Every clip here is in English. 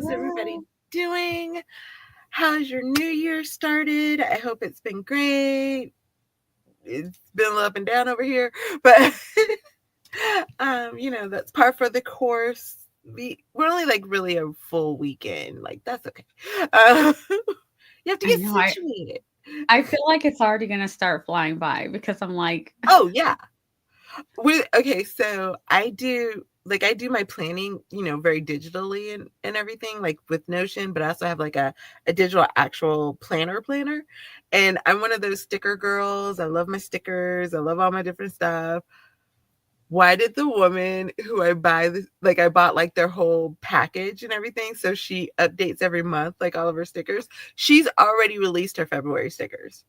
How's everybody doing? How's your new year started? I hope it's been great. It's been a little up and down over here, but that's par for the course. We're only like really a full weekend. Like that's okay. You have to I get know. situated. I feel like it's already gonna start flying by because I'm like, Oh yeah. Okay, so I do my planning, very digitally and everything, like with Notion, but I also have like a digital actual planner. And I'm one of those sticker girls. I love my stickers. I love all my different stuff. Why did the woman who I bought like their whole package and everything, so she updates every month, like all of her stickers. She's already released her February stickers.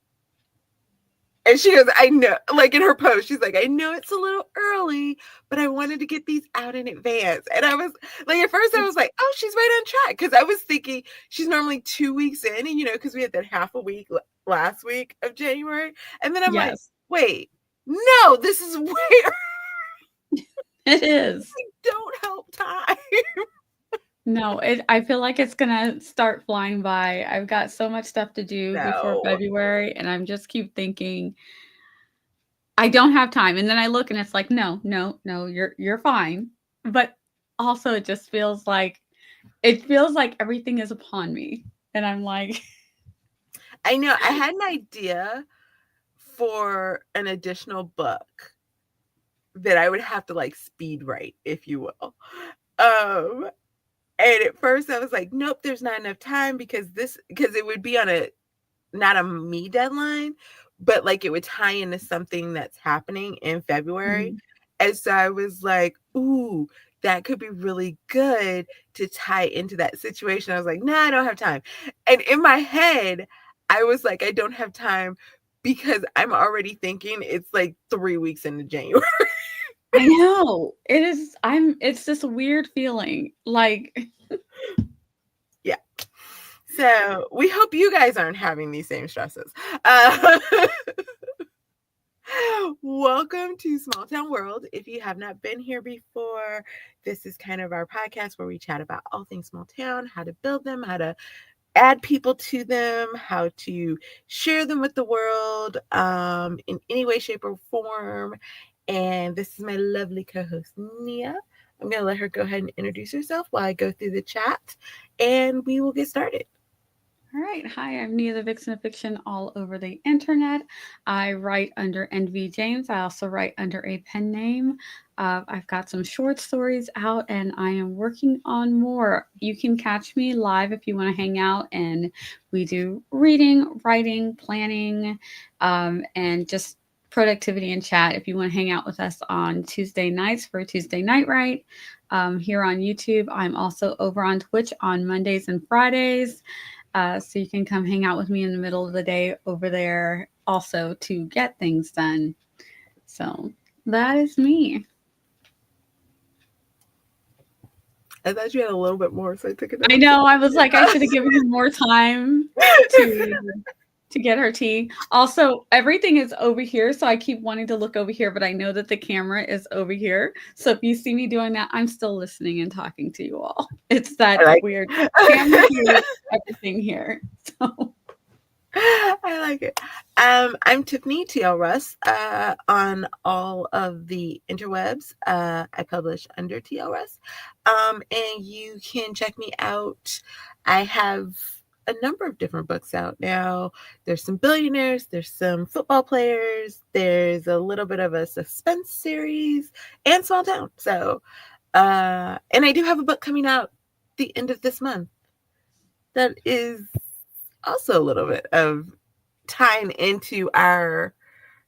And she goes, I know, like in her post, she's like, I know it's a little early, but I wanted to get these out in advance. And I was like, at first I was like, oh, she's right on track. Cause I was thinking she's normally 2 weeks in, and cause we had that half a week last week of January. And then I'm like, yes, wait, no, this is way it is. don't help time. No, I feel like it's gonna start flying by. I've got so much stuff to do before No. February, and I'm just keep thinking I don't have time. And then I look and it's like, no, no, no, you're fine. But also it feels like everything is upon me. And I'm like, I know. I had an idea for an additional book that I would have to like speed write, if you will. And at first I was like, nope, there's not enough time because it would be on not a me deadline, but like it would tie into something that's happening in February. mhm. And so I was like, ooh, that could be really good to tie into that situation. I was like, nah, I don't have time. And in my head, I was like, I don't have time because I'm already thinking it's like 3 weeks into January. I know. It's this weird feeling. Like Yeah. So we hope you guys aren't having these same stresses. Welcome to Small Town World. If you have not been here before, this is kind of our podcast where we chat about all things small town, how to build them, how to add people to them, how to share them with the world in any way, shape, or form. And this is my lovely co-host, Nia. I'm going to let her go ahead and introduce herself while I go through the chat, and we will get started. all right. Hi, I'm Nia the Vixen of Fiction all over the internet. I write under NV James. I also write under a pen name. I've got some short stories out and I am working on more. You can catch me live if you want to hang out, and we do reading, writing, planning, and just productivity and chat. If you want to hang out with us on Tuesday nights for Tuesday Night Write here on YouTube, I'm also over on Twitch on Mondays and Fridays. So you can come hang out with me in the middle of the day over there also to get things done. So that is me. I thought you had a little bit more, so I took it I down. know. I was like, I should have given her more time to get her tea. Also, everything is over here, so I keep wanting to look over here, but I know that the camera is over here. So if you see me doing that, I'm still listening and talking to you all. It's that I like weird camera it. here, everything here. So I like it. I'm Tiffany TL Russ on all of the interwebs. I publish under TL Russ. And you can check me out. I have a number of different books out now. There's some billionaires, there's some football players, there's a little bit of a suspense series, and small town. So, and I do have a book coming out the end of this month that is also a little bit of tying into our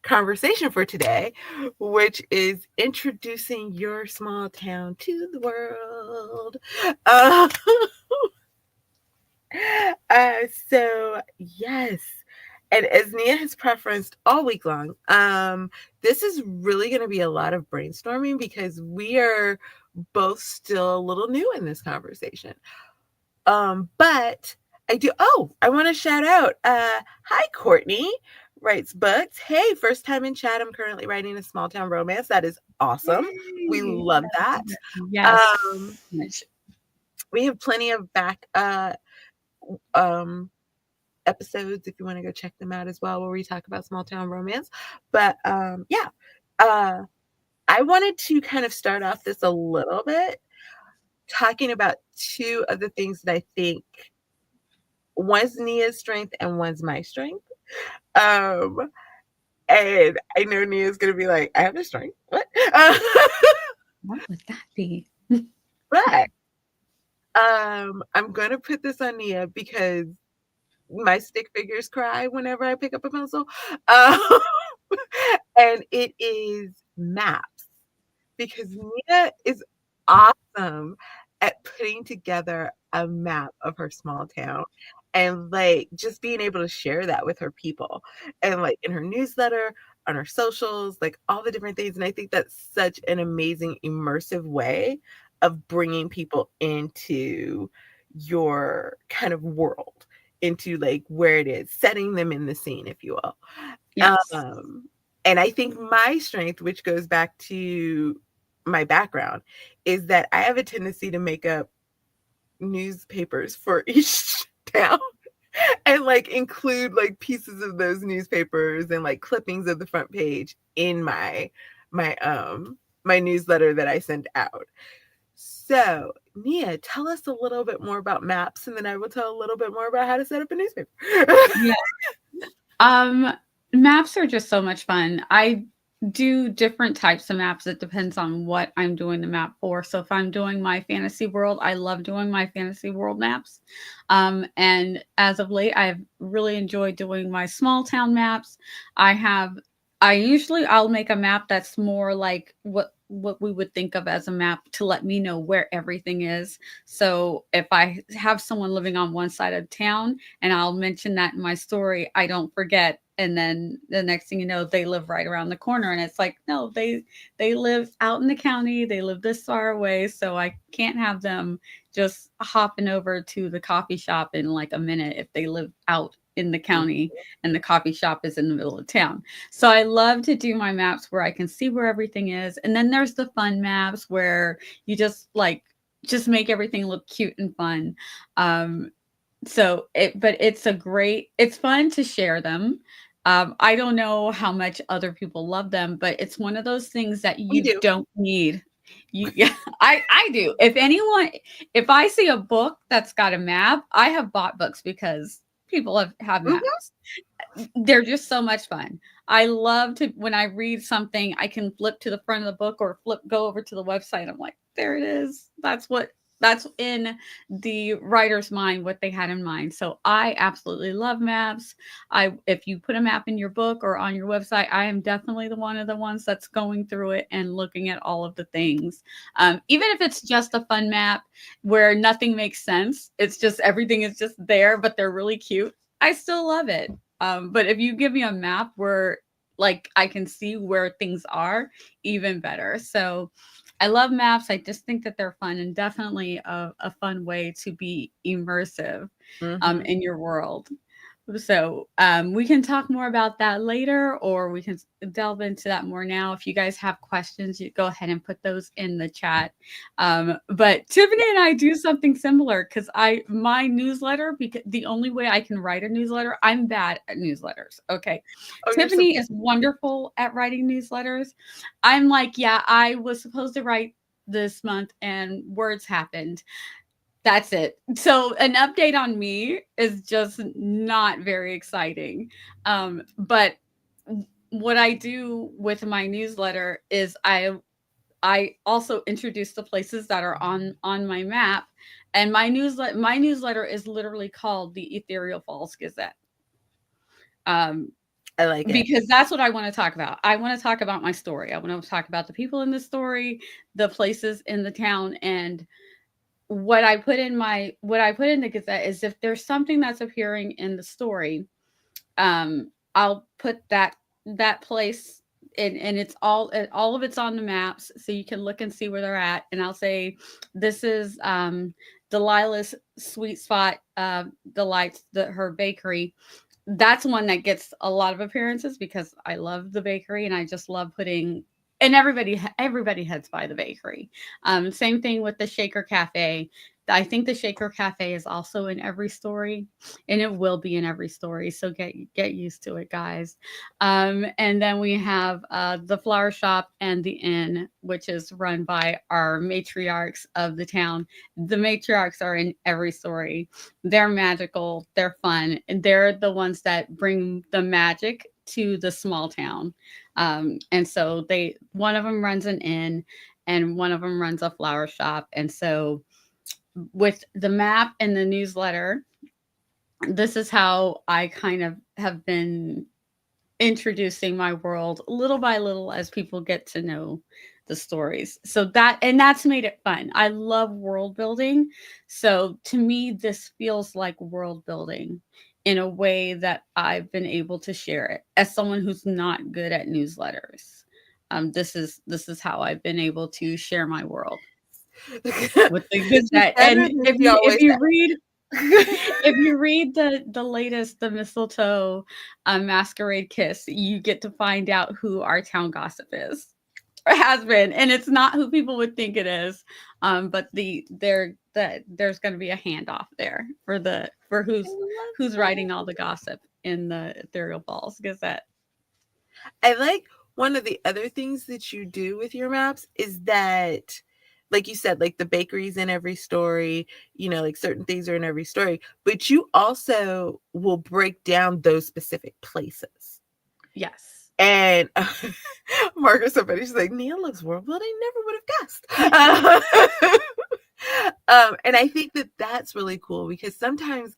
conversation for today, which is introducing your small town to the world. Uh, so yes, and as Nia has preferenced all week long, this is really going to be a lot of brainstorming because we are both still a little new in this conversation. But I want to shout out, hi, Courtney writes books. Hey, first time in chat. I'm currently writing a small town romance. That is awesome. We yay. love that. Yes. Um, we have plenty of back um episodes if you want to go check them out as well, where we talk about small town romance. But yeah, uh, I wanted to kind of start off this a little bit talking about two of the things that I think one's Nia's strength and one's my strength. Um, and I know Nia's gonna be like, I have a strength. What? What would that be? But I'm gonna put this on Nia because my stick figures cry whenever I pick up a pencil. Um, and it is maps, because Nia is awesome at putting together a map of her small town, and like just being able to share that with her people, and like in her newsletter, on her socials, like all the different things. And I think that's such an amazing immersive way of bringing people into your kind of world, into like where it is, setting them in the scene, if you will. Yes. Um, and I think my strength, which goes back to my background, is that I have a tendency to make up newspapers for each town, and like include like pieces of those newspapers and like clippings of the front page in my newsletter that I send out. So, Nia, tell us a little bit more about maps, and then I will tell a little bit more about how to set up a newspaper. Yeah. Um, Maps are just so much fun. I do different types of maps. It depends on what I'm doing the map for. So if I'm doing my fantasy world, I love doing my fantasy world maps. And as of late, I've really enjoyed doing my small town maps. I have, I'll make a map that's more like what we would think of as a map to let me know where everything is. So if I have someone living on one side of town and I'll mention that in my story, I don't forget. And then the next thing you know, they live right around the corner, and it's like, no, they live out in the county. They live this far away, so I can't have them just hopping over to the coffee shop in like a minute if they live out in the county and the coffee shop is in the middle of town. So I love to do my maps where I can see where everything is. And then there's the fun maps where you just make everything look cute and fun. Um, but it's fun to share them. I don't know how much other people love them, but it's one of those things that We you do. don't need. You, yeah, I do. If I see a book that's got a map, I have bought books because people have Mhm. maps. They're just so much fun. I love to when I read something, I can flip to the front of the book or go over to the website. I'm like, there it is. That's in the writer's mind, what they had in mind. So I absolutely love maps. If you put a map in your book or on your website, I am definitely the one of the ones that's going through it and looking at all of the things. Even if it's just a fun map where nothing makes sense, it's just everything is just there, but they're really cute. I still love it. But if you give me a map where like I can see where things are, even better. So I love maps. I just think that they're fun and definitely a fun way to be immersive Mhm. in your world. So we can talk more about that later, or we can delve into that more now. If you guys have questions, you go ahead and put those in the chat. But Tiffany and I do something similar because my newsletter, because the only way I can write a newsletter, I'm bad at newsletters. Okay. Oh, you're so Tiffany is wonderful at writing newsletters. I'm like, yeah, I was supposed to write this month and words happened. That's it. So an update on me is just not very exciting. But what I do with my newsletter is I also introduce the places that are on my map, and my newsletter is literally called the Ethereal Falls Gazette. Um, I like it. because that's what I want to talk about. I want to talk about my story. I want to talk about the people in the story, the places in the town, and what I put in the Gazette is if there's something that's appearing in the story, I'll put that place and it's all of it's on the maps, so you can look and see where they're at. And I'll say, this is Delilah's sweet spot, delights her bakery. That's one that gets a lot of appearances because I love the bakery and I just love putting and everybody heads by the bakery. Same thing with the Shaker Cafe. I think the Shaker Cafe is also in every story, and it will be in every story. So get used to it, guys. And then we have the flower shop and the inn, which is run by our matriarchs of the town. The matriarchs are in every story. They're magical. They're fun, and they're the ones that bring the magic to the small town. And so they one of them runs an inn, and one of them runs a flower shop, and so with the map and the newsletter, this is how I kind of have been introducing my world little by little as people get to know the stories. So that's made it fun. I love world building. So to me, this feels like world building in a way that I've been able to share it as someone who's not good at newsletters. This is how I've been able to share my world with the good This is that. better And than if she you always read said. if you read the latest, the mistletoe masquerade kiss, you get to find out who our town gossip is or has been, and it's not who people would think it is. But there's going to be a handoff there for I who's love writing all the gossip in the Ethereal Falls Gazette. I like one of the other things that you do with your maps is that, like you said, like the bakeries in every story, like certain things are in every story, but you also will break down those specific places. Yes. And Margaret, somebody's like, Neil loves world building, never would have guessed. And I think that that's really cool because sometimes,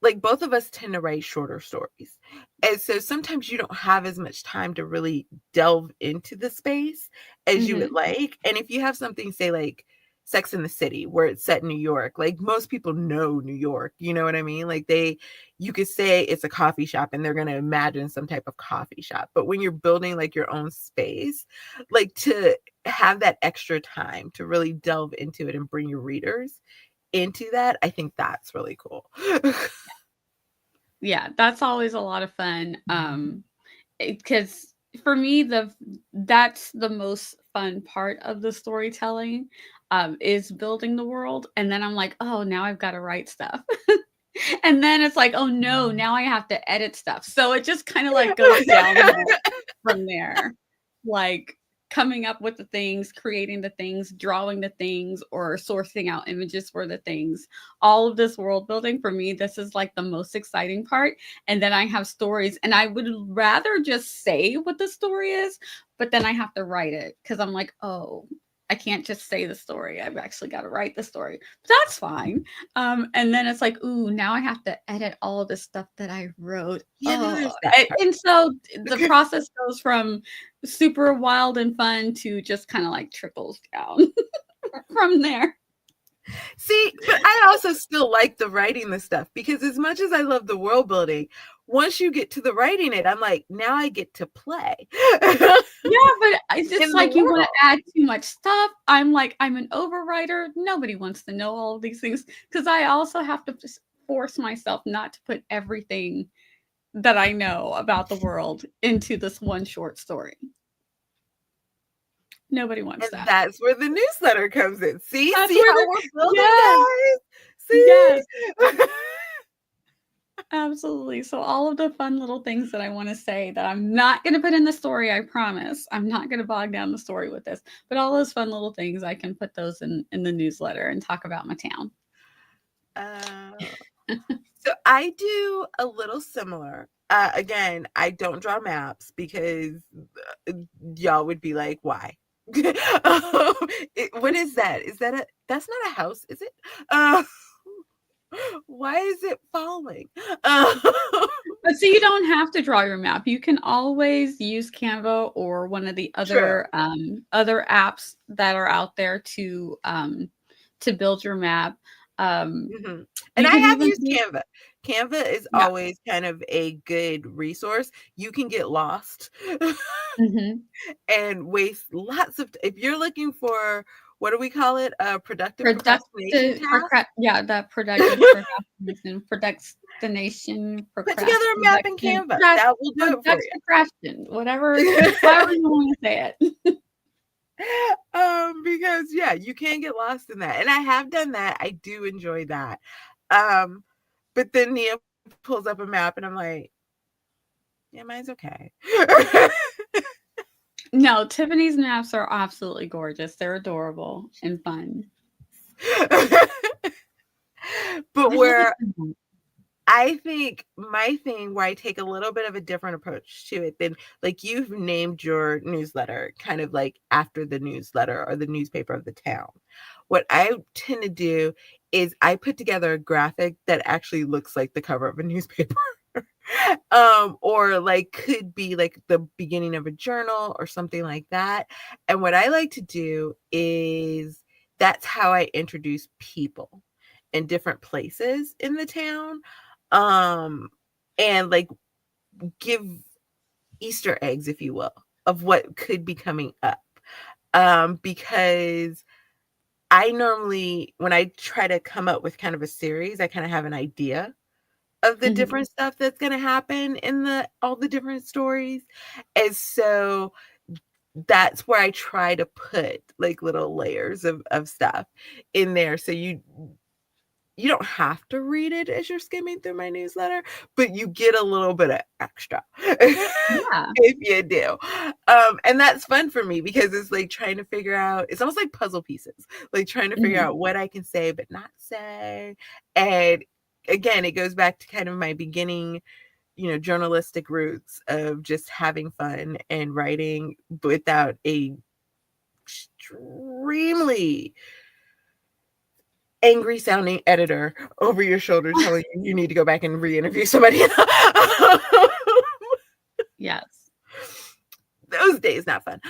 like, both of us tend to write shorter stories. And so sometimes you don't have as much time to really delve into the space as you would Hmm. like. And if you have something, say, like Sex in the City, where it's set in New York, like most people know New York, you know what I mean? Like you could say it's a coffee shop and they're going to imagine some type of coffee shop. But when you're building like your own space, like to have that extra time to really delve into it and bring your readers into that, I think that's really cool. Yeah, that's always a lot of fun. Because for me, that's the most fun part of the storytelling, is building the world, and then I'm like, oh, now I've got to write stuff. And then it's like, oh no, now I have to edit stuff. So it just kind of like goes downhill from there. Like coming up with the things, creating the things, drawing the things, or sourcing out images for the things. All of this world building for me, this is like the most exciting part. And then I have stories, and I would rather just say what the story is, but then I have to write it because I'm like, oh, I can't just say the story. I've actually got to write the story. But that's fine. And then it's like, ooh, now I have to edit all of this stuff that I wrote. Yeah, Oh, there's that part. and so the process goes from super wild and fun to just kind of like trickles down from there. See, but I also still like the writing the stuff because as much as I love the world building, once you get to the writing it, I'm like, now I get to play Yeah, but it's in just the like you want world. to add too much stuff. I'm like, I'm an overwriter. Nobody wants to know all of these things because I also have to just force myself not to put everything that I know about the world into this one short story. Nobody wants And that. that's where the newsletter comes in. See, That's see where how we're building, yes, guys? yes, See? absolutely. So all of the fun little things that I want to say that I'm not going to put in the story, I promise. I'm not going to bog down the story with this, but all those fun little things, I can put those in the newsletter and talk about my town. uh, so I do a little similar. Again, I don't draw maps because uh, y'all would be like, why? What is that? Is that that's not a house, is it? Uh, why is it falling? Uh, But see, you don't have to draw your map. You can always use Canva or one of the True. other apps that are out there to build your map. Um, Mhm. And you I can have even used do Canva. Canva is yeah. always kind of a good resource. You can get lost Mhm. and waste lots of if you're looking for, what do we call it? A productive procrastination Productive task? that productive procrastination, Put together a map in Canva. That will do it for whatever you. however you wanna say it. Because yeah, you can get lost in that. And I have done that. I do enjoy that. Um, but then Nia pulls up a map and I'm like, yeah, mine's okay. No, Tiffany's maps are absolutely gorgeous. They're adorable and fun. But I like where them. I think my thing where I take a little bit of a different approach to it than like you've named your newsletter kind of like after the newsletter or the newspaper of the town. What I tend to do is I put together a graphic that actually looks like the cover of a newspaper. Or like could be like the beginning of a journal or something like that. And what I like to do is that's how I introduce people in different places in the town. Um and like give Easter eggs, if you will, of what could be coming up. Because I normally, when I try to come up with kind of a series, I kind of have an idea of the Mhm. different stuff that's going to happen in the all the different stories. And so that's where I try to put like little layers of stuff in there so you don't have to read it as you're skimming through my newsletter, but you get a little bit of extra Yeah. if you do. And that's fun for me because it's like trying to figure out, it's almost like puzzle pieces, like trying to figure Mhm. out what I can say but not say. And again, it goes back to kind of my beginning, journalistic roots of just having fun and writing without a extremely angry sounding editor over your shoulder telling you you need to go back and re-interview somebody. Yes. Those days not fun.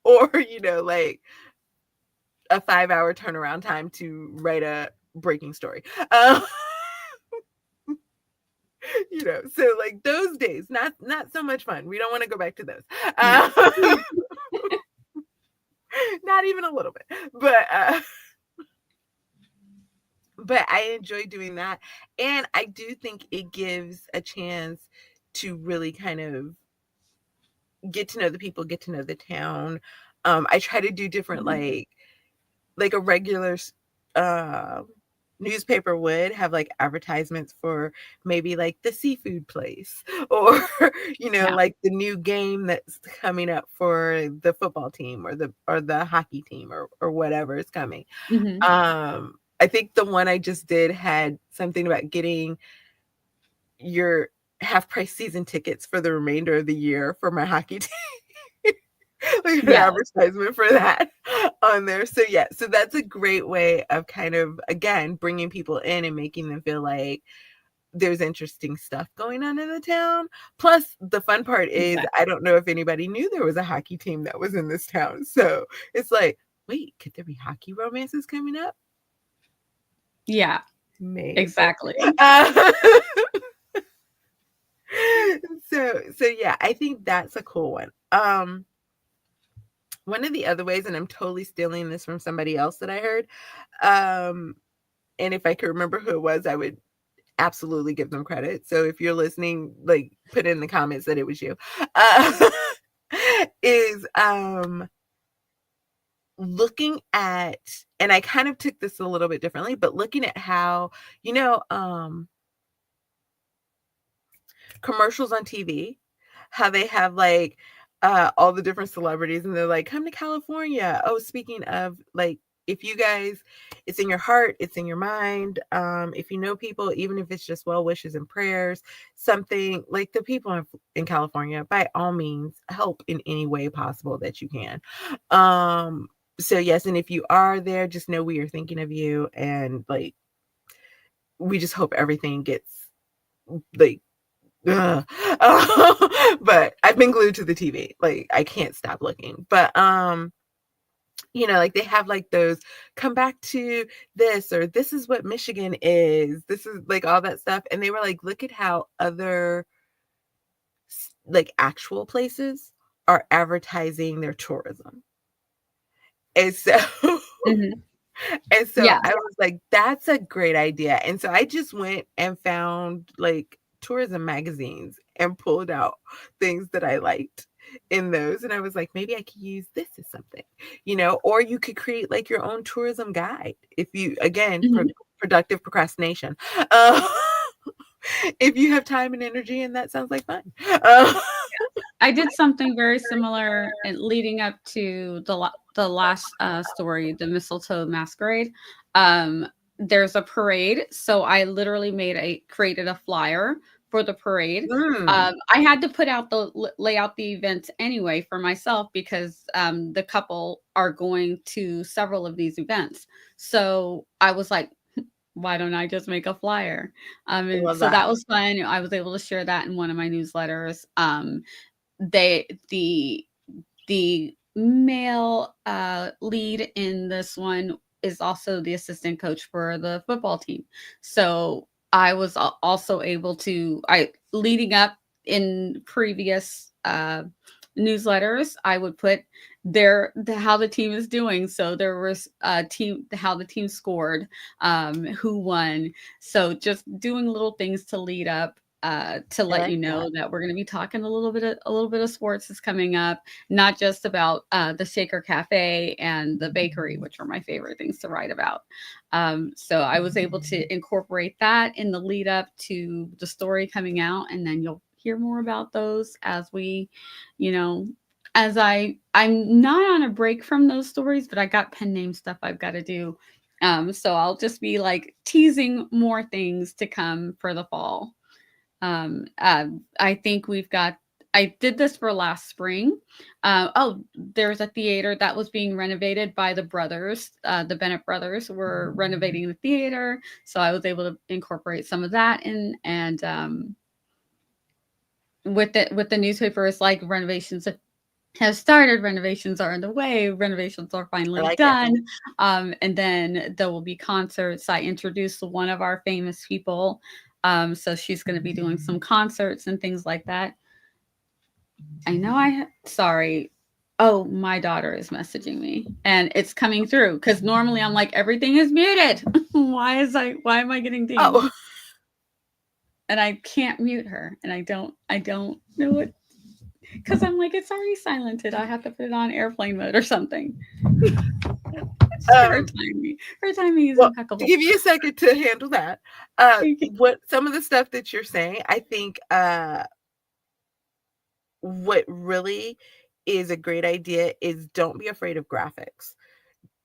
Or like a 5-hour turnaround time to write a breaking story. So like those days not so much fun. We don't want to go back to those. No. Not even a little bit. But I enjoy doing that. And I do think it gives a chance to really kind of get to know the people, get to know the town. I try to do different Mhm. like a regular uh, newspaper would have like advertisements for maybe like the seafood place or Yeah. like the new game that's coming up for the football team or the hockey team or whatever is coming. Mhm. I think the one I just did had something about getting your half price season tickets for the remainder of the year for my hockey team. Like an Yes. advertisement for that on there. So yeah, so that's a great way of kind of again bringing people in and making them feel like there's interesting stuff going on in the town. Plus, the fun part is I Exactly. don't know if anybody knew there was a hockey team that was in this town. So it's like, wait, could there be hockey romances coming up? Yeah. Maybe. Exactly. Uh, so yeah, I think that's a cool one. One of the other ways, and I'm totally stealing this from somebody else that I heard, um, and if I could remember who it was, I would absolutely give them credit. So if you're listening, like put in the comments that it was you. Uh, is looking at, and I kind of took this a little bit differently, but looking at how, you know, um, commercials on TV, how they have like all the different celebrities and they're like, come to California. Oh, speaking of like, if you guys, it's in your heart, it's in your mind. If you know people, even if it's just well wishes and prayers, something like the people in California, by all means, help in any way possible that you can. So yes, and if you are there, just know we are thinking of you and like we just hope everything gets like ugh. But I've been glued to the TV. Like I can't stop looking. But like they have like those come back to this or this is what Michigan is. This is like all that stuff. And they were like, look at how other like actual places are advertising their tourism. And so Mhm. and so I Yes. was like, that's a great idea. And so I just went and found like tourism magazines and pulled out things that I liked in those, and I was like, maybe I could use this as something, or you could create like your own tourism guide if you, again, Mhm. productive procrastination. Uh, if you have time and energy, and that sounds like fun. Uh, I did something very similar and leading up to the last story, the mistletoe masquerade. Um, there's a parade, so I literally created a flyer for the parade. mm, I had to put out lay out the events anyway for myself because the couple are going to several of these events. So I was like, why don't I just make a flyer? I And love so that. that was fun. I was able to share that in one of my newsletters. They the male lead in this one is also the assistant coach for the football team. So I was also able to I leading up in previous newsletters, I would put how the team is doing. So there was team how the team scored, who won. So just doing little things to lead up, to I let like you that. know that we're going to be talking a little bit of sports is coming up, not just about the Shaker Cafe and the bakery, which are my favorite things to write about. So I was able to incorporate that in the lead up to the story coming out, and then you'll hear more about those as we, you know, as I'm not on a break from those stories, but I got pen name stuff I've got to do. So I'll just be like teasing more things to come for the fall. I think we've got. I did this for last spring. There's a theater that was being renovated by the brothers. The Bennett brothers were renovating the theater, so I was able to incorporate some of that in. And with the newspapers, like renovations have started, renovations are underway, renovations are I finally like it. done. And then there will be concerts. I introduced one of our famous people. So she's going to be doing some concerts and things like that. I know sorry. Oh, my daughter is messaging me and it's coming through because normally I'm like, everything is muted. Why am I getting dinged? Oh, And I can't mute her. And I don't know what, because I'm like, it's already silented. I have to put it on airplane mode or something. um, Her timing is well, to impeccable. give you a second to handle that, Thank you. what some of the stuff that you're saying, I think, what really is a great idea is don't be afraid of graphics.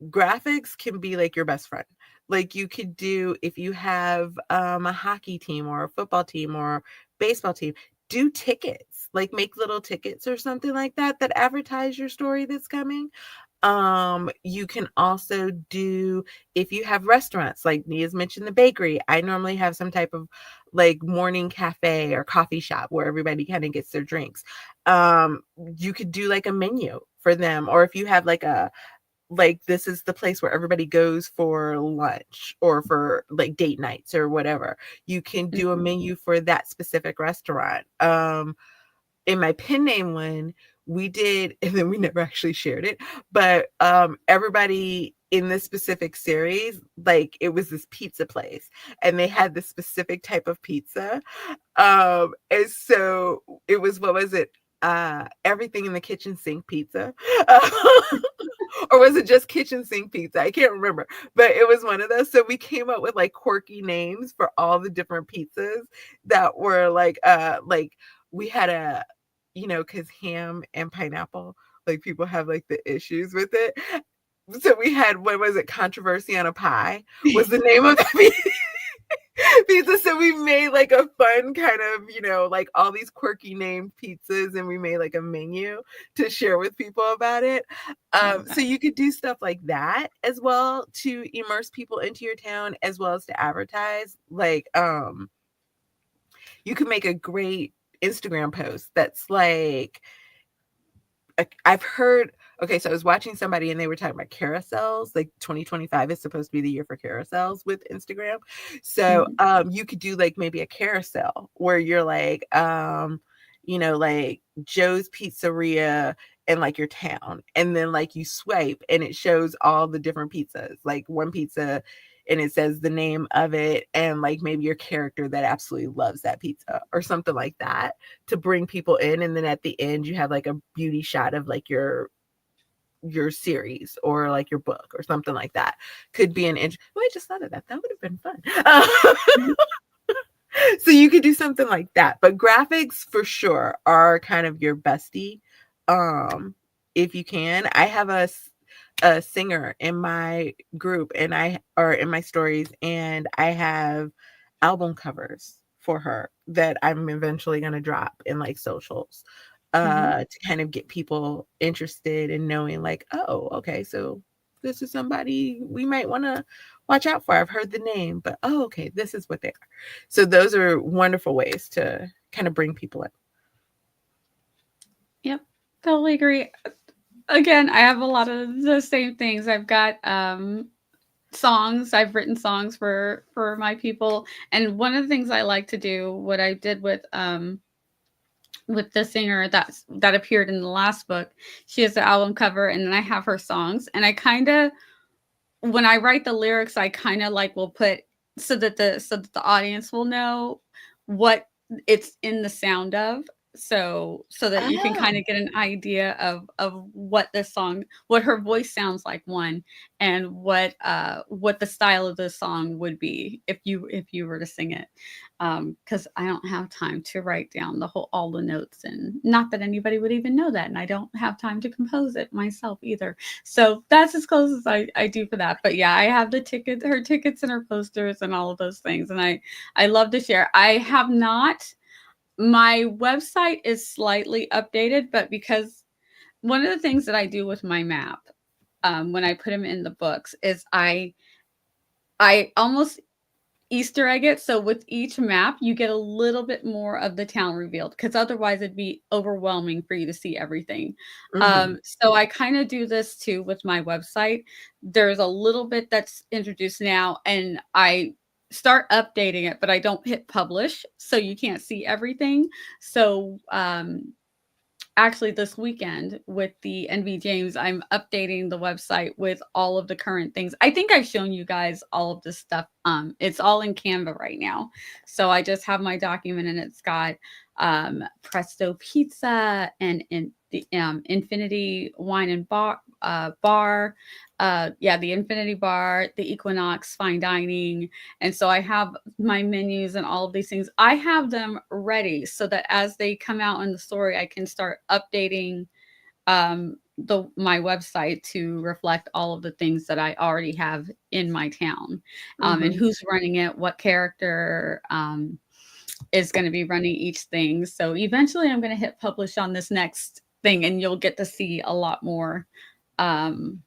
Graphics can be like your best friend. Like you could do if you have a hockey team or a football team or baseball team, do tickets. Like make little tickets or something like that that advertise your story that's coming. You can also do if you have restaurants, like Nia's mentioned the bakery. I normally have some type of like morning cafe or coffee shop where everybody kind of gets their drinks. You could do like a menu for them, or if you have like this is the place where everybody goes for lunch or for like date nights or whatever. You can do a Mhm. menu for that specific restaurant. In my pen name one, we did, and then we never actually shared it, but everybody in this specific series, like it was this pizza place and they had this specific type of pizza. And so it was, what was it? Everything in the kitchen sink pizza. Or was it just kitchen sink pizza? I can't remember, but it was one of those. So we came up with like quirky names for all the different pizzas that were like we had a, because ham and pineapple, like people have like the issues with it. So we had, what was it? Controversy on a pie was the name of the pizza. So we made like a fun kind of, like all these quirky named pizzas, and we made like a menu to share with people about it. Love So that. you could do stuff like that as well to immerse people into your town as well as to advertise. Like, you could make a great Instagram post that's like, I've heard, okay, so I was watching somebody and they were talking about carousels. Like 2025 is supposed to be the year for carousels with Instagram. So Mhm. you could do like maybe a carousel where you're like, like Joe's Pizzeria in like your town. And then like you swipe and it shows all the different pizzas. Like one pizza and it says the name of it and like maybe your character that absolutely loves that pizza or something like that to bring people in. And then at the end you have like a beauty shot of like your series or like your book or something like that. Could be an well, I just thought of that. That would have been fun. So you could do something like that. But graphics for sure are kind of your bestie. If you can. I have a singer in my group and I or in my stories, and I have album covers for her that I'm eventually gonna drop in like socials Mm-hmm. to kind of get people interested in knowing like, oh, okay, so this is somebody we might want to watch out for. I've heard the name, but oh, okay, this is what they are. So those are wonderful ways to kind of bring people in. Yep, totally agree. Again, I have a lot of the same things. I've got songs. I've written songs for my people, and one of the things I like to do, what I did with the singer that appeared in the last book, she has the album cover, and then I have her songs, and I kind of when I write the lyrics, I kind of like will put so that the audience will know what it's in the sound of. So that you can kind Oh, of get an idea of what this song, what her voice sounds like, one, and what the style of the song would be if you were to sing it. Because I don't have time to write down the whole all the notes, and not that anybody would even know that, and I don't have time to compose it myself either. So that's as close as I do for that. But yeah, I have the tickets, her tickets and her posters and all of those things. And I love to share. I have not, my website is slightly updated, but because one of the things that I do with my map, when I put them in the books is I almost Easter egg it. So with each map, you get a little bit more of the town revealed because otherwise it'd be overwhelming for you to see everything. mm-hmm. So I kind of do this too with my website. There's a little bit that's introduced now, and I start updating it, but I don't hit publish, so you can't see everything. So actually this weekend with the NV James, I'm updating the website with all of the current things. I think I've shown you guys all of this stuff. It's all in Canva right now. So I just have my document, and it's got Presto Pizza and in the Infinity Wine and Bar. Yeah, the Infinity Bar, the Equinox Fine Dining. And so I have my menus and all of these things. I have them ready so that as they come out in the story, I can start updating the my website to reflect all of the things that I already have in my town, and Mm-hmm. who's running it, what character is going to be running each thing. So eventually, I'm going to hit publish on this next thing, and you'll get to see a lot more. Um,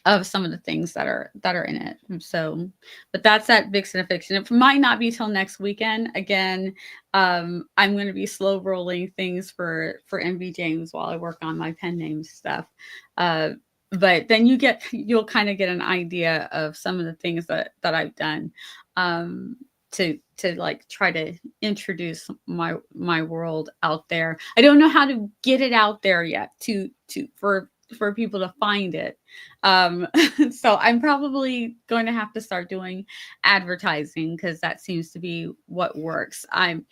of some of the things that are in it. So, but that's at Vixen Fiction. It might not be till next weekend. Again, I'm going to be slow rolling things for MV James while I work on my pen name stuff. Uh, but then you'll kind of get an idea of some of the things that I've done. To like try to introduce my world out there. I don't know how to get it out there yet to for people to find it. um so I'm probably going to have to start doing advertising because that seems to be what works. I'm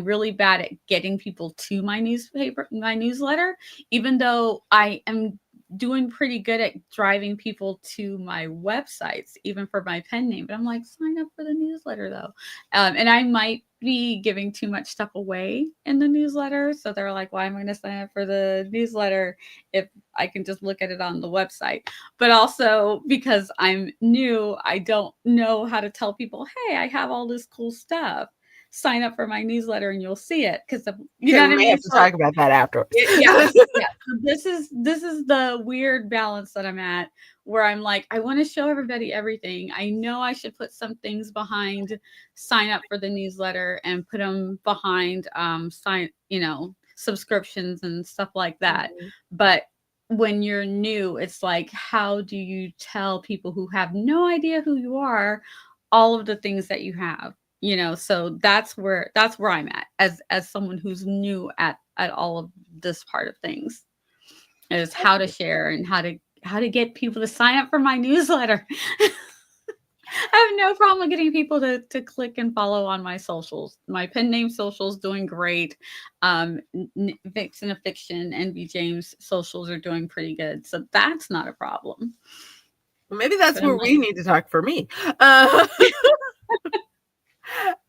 really bad at getting people to my newsletter, even though I am doing pretty good at driving people to my websites, even for my pen name. But I'm like, sign up for the newsletter though. And I might be giving too much stuff away in the newsletter, so they're like, why am I going to sign up for the newsletter if I can just look at it on the website? But also because I'm new, I don't know how to tell people, hey, I have all this cool stuff. Sign up for my newsletter and you'll see it. Because you Okay, know we what I may mean? have to So talk about that afterwards. yes, yes. So this is the weird balance that I'm at, where I'm like, I want to show everybody everything. I know I should put some things behind sign up for the newsletter and put them behind subscriptions and stuff like that. Mhm. But when you're new, it's like, how do you tell people who have no idea who you are all of the things that you have? So that's where I'm at as someone who's new at all of this part of things, is how to Okay. share and how to get people to sign up for my newsletter. I have no problem getting people to click and follow on my socials. My pen name socials doing great. Vixen of Fiction and B James socials are doing pretty good, so that's not a problem. Maybe that's But I'm where like, we need to talk for me.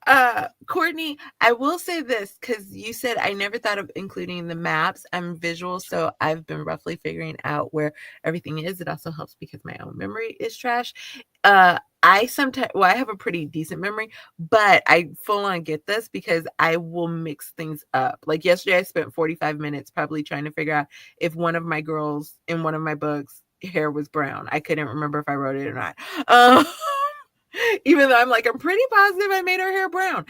Uh, Courtney, I will say this because you said I never thought of including the maps. I'm visual, so I've been roughly figuring out where everything is. It also helps because my own memory is trash. I sometimes, well, I have a pretty decent memory, but I full on get this because I will mix things up. Like yesterday, I spent 45 minutes probably trying to figure out if one of my girls in one of my books hair was brown. I couldn't remember if I wrote it or not. Even though I'm like, I'm pretty positive I made her hair brown.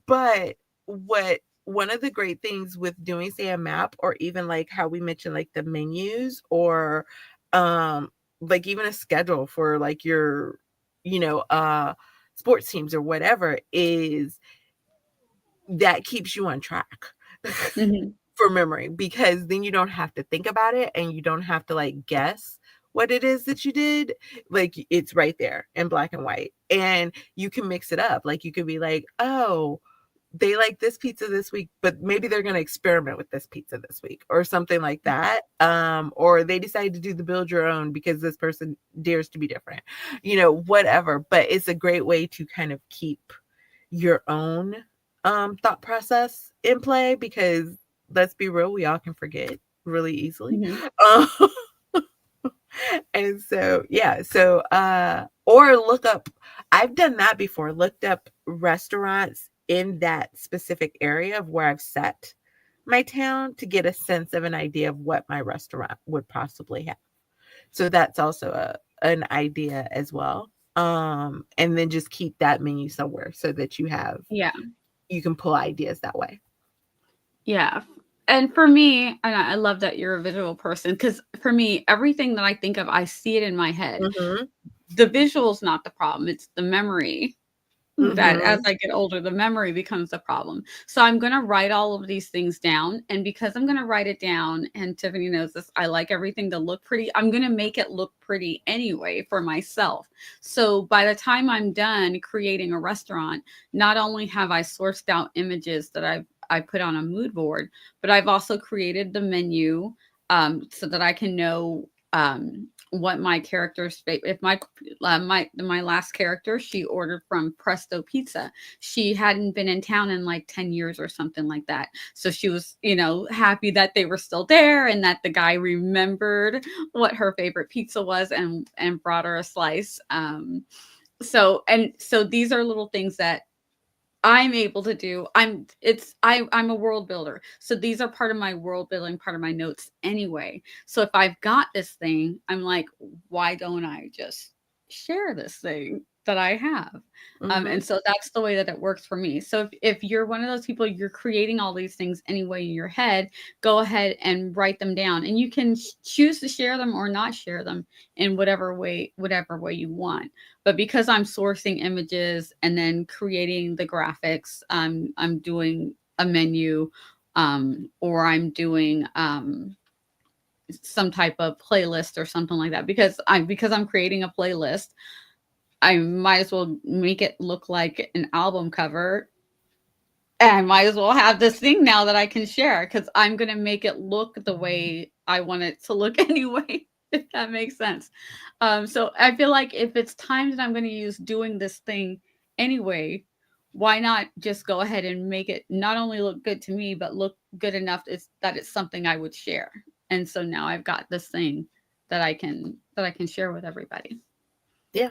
But what one of the great things with doing, say, a map, or even like how we mentioned, like the menus, or um, like even a schedule for like your, you know, sports teams or whatever, is that keeps you on track. mhm, For memory, because then you don't have to think about it and you don't have to like guess what it is that you did. Like it's right there in black and white, and you can mix it up. Like you could be like, oh, they like this pizza this week, but maybe they're going to experiment with this pizza this week or something like that. Or they decide to do the build your own because this person dares to be different, whatever. But it's a great way to kind of keep your own thought process in play, because let's be real, we all can forget really easily. mhm, Um, and so, yeah, so, or look up, I've done that before, looked up restaurants in that specific area of where I've set my town to get a sense of an idea of what my restaurant would possibly have. So that's also an idea as well. And then just keep that menu somewhere so that yeah. you can pull ideas that way. Yeah. And for me, and I love that you're a visual person because for me, everything that I think of, I see it in my head. Mhm. The visual's not the problem, it's the memory that as Mhm. I get older, the memory becomes the problem. So I'm going to write all of these things down. And because I'm going to write it down, and Tiffany knows this, I like everything to look pretty. I'm going to make it look pretty anyway for myself. So by the time I'm done creating a restaurant, not only have I sourced out images that I put on a mood board, but I've also created the menu so that I can know what my character's if my last character, she ordered from Presto Pizza. She hadn't been in town in like 10 years or something like that, so she was happy that they were still there and that the guy remembered what her favorite pizza was and brought her a slice. So these are little things that I'm able to do. I'm a world builder. So these are part of my world building, part of my notes anyway. So if I've got this thing, I'm like, why don't I just share this thing that I have? And Mhm. so that's the way that it works for me. So if you're one of those people, you're creating all these things anyway in your head, go ahead and write them down. And you can choose to share them or not share them in whatever way you want. But because I'm sourcing images and then creating the graphics, I'm doing a menu, or I'm doing some type of playlist or something like that. Because I'm creating a playlist, I might as well make it look like an album cover. And I might as well have this thing now that I can share because I'm gonna make it look the way I want it to look anyway, if that makes sense. So I feel like if it's time that I'm going to use doing this thing anyway, why not just go ahead and make it not only look good to me, but look good enough that it's something I would share. And so now I've got this thing that I can share with everybody Yeah.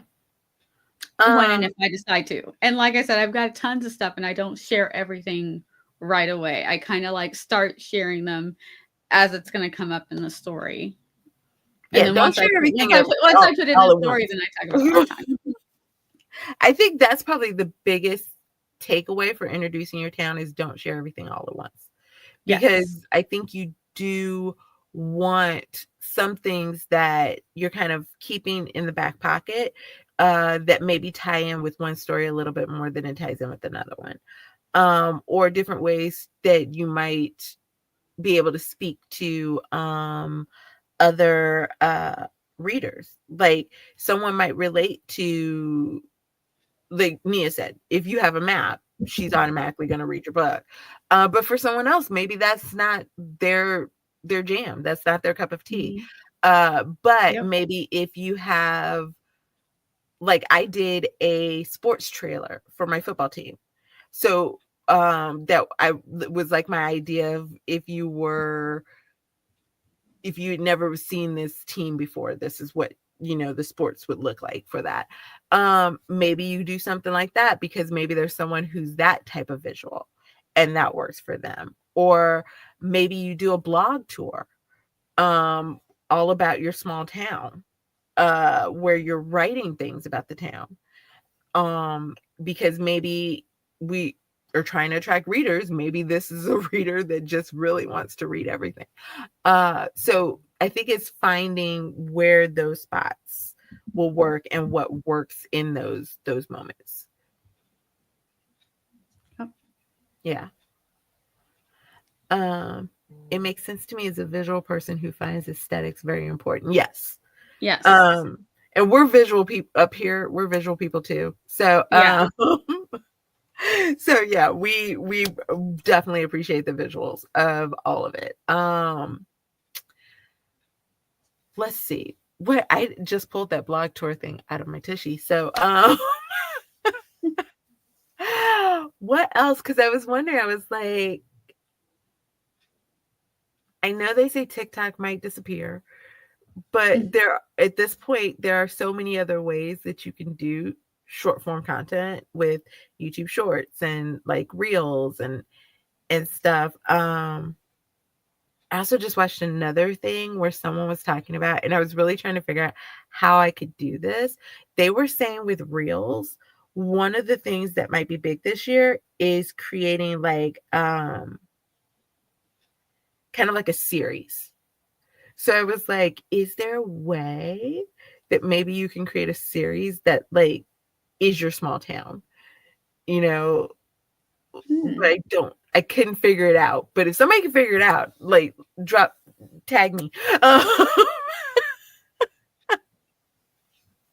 when and Um, if I decide to. And like I said, I've got tons of stuff and I don't share everything right away. I kind of like start sharing them as it's going to come up in the story. And yeah, then don't once I share put it once everything I at put once I put it in the all at story, once. then I talk about it all the time. I think that's probably the biggest takeaway for introducing your town is don't share everything all at once. Yes. Because I think you do want some things that you're kind of keeping in the back pocket, that maybe tie in with one story a little bit more than it ties in with another one. Or different ways that you might be able to speak to other readers. Like someone might relate to, like Nia said, if you have a map, she's automatically going to read your book. But for someone else, maybe that's not their jam. That's not their cup of tea. Mhm. But Yep. maybe if you have, like, I did a sports trailer for my football team. So that I was like my idea of, if you'd never seen this team before, this is what, the sports would look like for that. Maybe you do something like that because maybe there's someone who's that type of visual and that works for them. Or maybe you do a blog tour, um all about your small town, where you're writing things about the town, um because maybe we are trying to attract readers. Maybe this is a reader that just really wants to read everything. So I think it's finding where those spots will work and what works in those moments. Yep. Yeah. Um, it makes sense to me as a visual person who finds aesthetics very important. Yes. Yes. Um, and we're visual people up here. We're visual people too. So Yeah. so yeah, we definitely appreciate the visuals of all of it. Let's see. What, I just pulled that blog tour thing out of my tushy. So, what else? Because I was wondering, I was like, I know they say TikTok might disappear, but Mm. there, at this point, there are so many other ways that you can do short form content with YouTube Shorts and like Reels and stuff. I also just watched another thing where someone was talking about, and I was really trying to figure out how I could do this. They were saying with Reels, one of the things that might be big this year is creating like kind of like a series. So I was like, is there a way that maybe you can create a series that like is your small town? You know, but Hmm. I couldn't figure it out. But if somebody can figure it out, like tag me.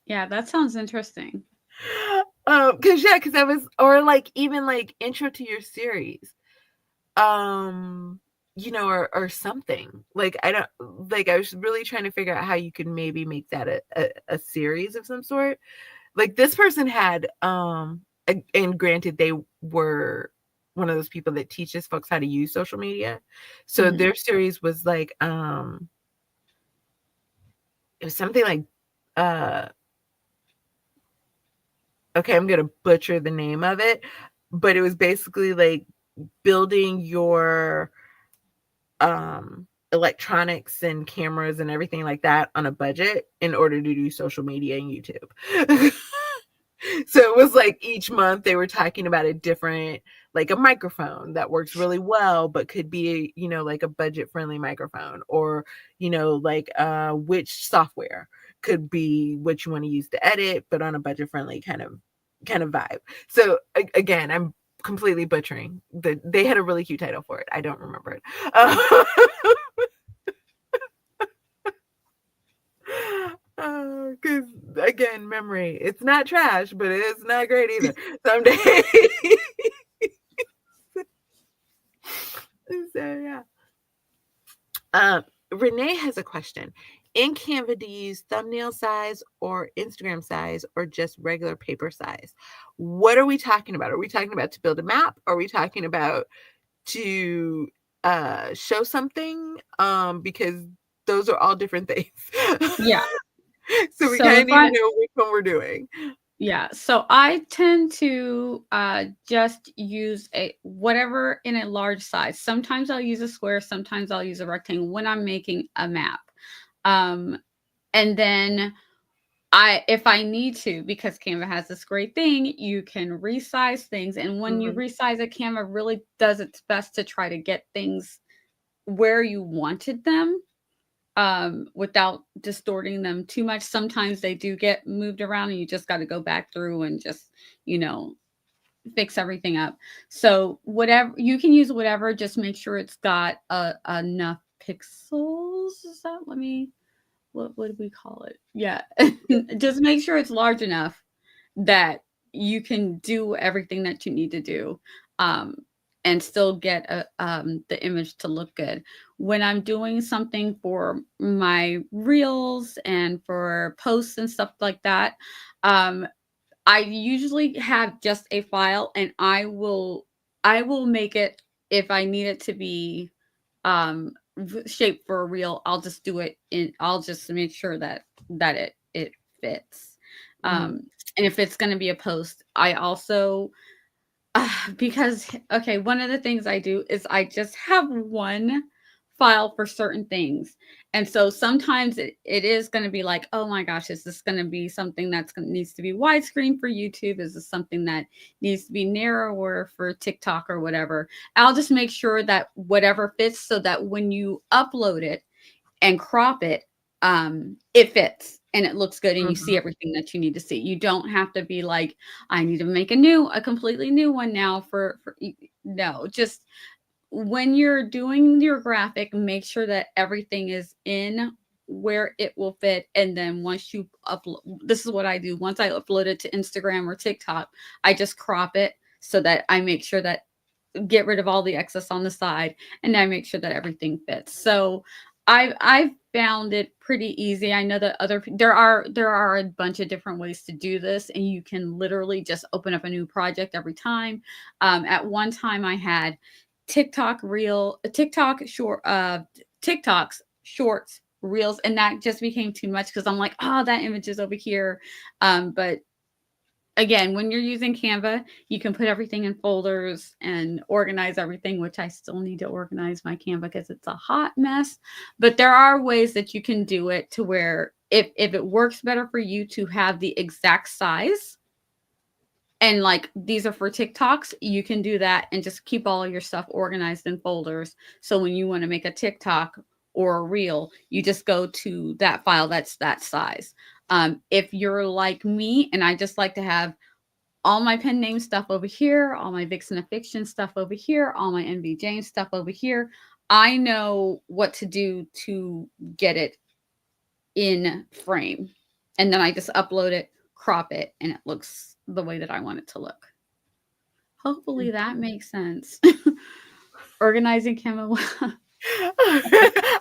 Yeah, that sounds interesting. Because I was, or like even like intro to your series, um, or something. Like I don't, like I was really trying to figure out how you could maybe make that a series of some sort. Like this person had, and granted they were one of those people that teaches folks how to use social media. So Hmm. their series was like, it was something like, uh, okay, I'm gonna butcher the name of it, but it was basically like building your electronics and cameras and everything like that on a budget in order to do social media and YouTube. So it was like each month they were talking about a different, like a microphone that works really well but could be, like a budget friendly microphone, or like which software could be what you want to use to edit but on a budget friendly kind of vibe. So again, I'm completely butchering they had a really cute title for it. I don't remember it. Because again, memory, it's not trash, but it's not great either. Someday. So yeah. Renee has a question. In Canva, do you use thumbnail size or Instagram size or just regular paper size? What are we talking about? Are we talking about to build a map? Are we talking about to show something? Because those are all different things. Yeah. So we So kind if of need to I know which one we're doing. Yeah, so I tend to just use a whatever in a large size. Sometimes I'll use a square, sometimes I'll use a rectangle when I'm making a map. Um, and then if I need to, because Canva has this great thing, you can resize things. And when you Mhm. resize it, Canva really does its best to try to get things where you wanted them, without distorting them too much. Sometimes they do get moved around and you just got to go back through and just, you know, fix everything up. So whatever you can use, whatever, just make sure it's got enough pixels. Is that, let me what would we call it? Yeah. Just make sure it's large enough that you can do everything that you need to do, um, and still get the image to look good. When I'm doing something for my reels and for posts and stuff like that, um, I usually have just a file, and I will make it if I need it to be shaped for a reel. I'll just make sure that it fits. Mhm. Um and if it's going to be a post, I also because okay, one of the things I do is I just have one file for certain things. And so sometimes it is going to be like, oh my gosh, is this going to be something needs to be widescreen for YouTube? Is this something that needs to be narrower for TikTok or whatever? I'll just make sure that whatever fits so that when you upload it and crop it, it fits and it looks good and you see Mhm. everything that you need to see. You don't have to be like, I need to make a completely new one now no, just when you're doing your graphic, make sure that everything is in where it will fit. And then once you upload, this is what I do. Once I upload it to Instagram or TikTok, I just crop it so that I make sure that get rid of all the excess on the side, and I make sure that everything fits. So I've found it pretty easy. I know that there are a bunch of different ways to do this, and you can literally just open up a new project every time. At one time I had TikToks, shorts, reels, and that just became too much because I'm like, oh, that image is over here. But again, when you're using Canva, you can put everything in folders and organize everything, which I still need to organize my Canva because it's a hot mess. But there are ways that you can do it to where if it works better for you to have the exact size, and like these are for TikToks, you can do that and just keep all of your stuff organized in folders. So when you want to make a TikTok or a reel, you just go to that file that's that size. If you're like me and I just like to have all my pen name stuff over here, all my Vixen of Fiction stuff over here, all my NV James stuff over here, I know what to do to get it in frame. And then I just upload it, crop it, and it looks the way that I want it to look. Hopefully that makes sense. Organizing Canva.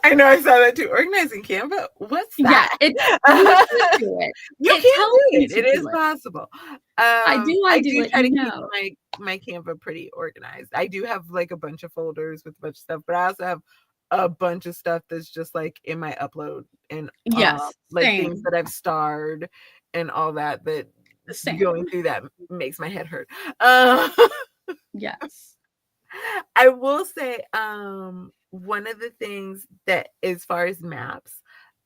I know, I saw that too. Organizing Canva? What's Yeah, that? you can do it. You It can tells do you it. to It is do it. possible. I I do do let try you to keep know. my Canva pretty organized. I do have like a bunch of folders with a bunch of stuff, but I also have a bunch of stuff that's just like in my upload and Yes, like things same. that I've starred and all that going Same. through that makes my head hurt. Uh, Yes. I will say, one of the things that as far as maps,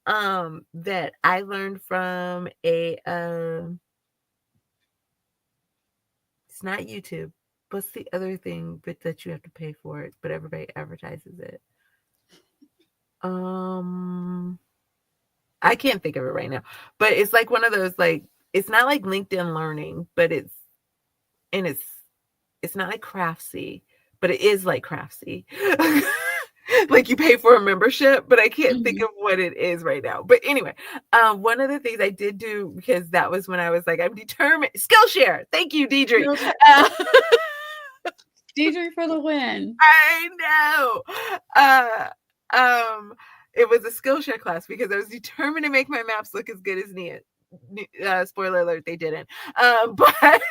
that I learned from it's not YouTube. What's the other thing but that you have to pay for it, but everybody advertises it? Um, I can't think of it right now, but it's like one of those like it's not like LinkedIn Learning, but it's not like Craftsy, but it is like Craftsy. Like you pay for a membership, but I can't think Mhm. of what it is right now. But anyway, one of the things I did do because that was when I was like, I'm determined. Skillshare. Thank you, Deidre. Skillshare. Uh, DJ for the win. I know. Um, it was a Skillshare class because I was determined to make my maps look as good as Nia. Spoiler alert, they didn't. But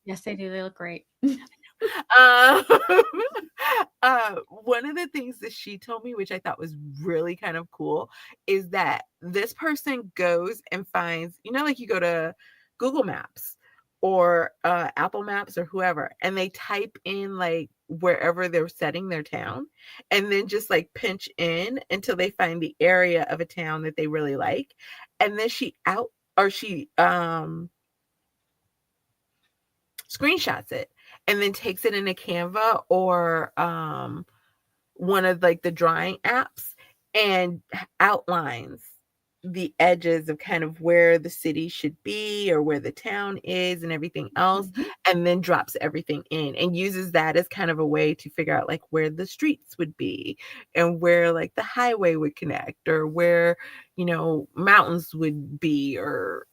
Yes, they do. They look great. Um, one of the things that she told me, which I thought was really kind of cool, is that this person goes and finds, like you go to Google Maps or Apple Maps or whoever, and they type in like wherever they're setting their town, and then just like pinch in until they find the area of a town that they really like, and then she screenshots it and then takes it into Canva or one of like the drawing apps and outlines the edges of kind of where the city should be or where the town is and everything else, Mhm. and then drops everything in and uses that as kind of a way to figure out like where the streets would be and where like the highway would connect or where, mountains would be or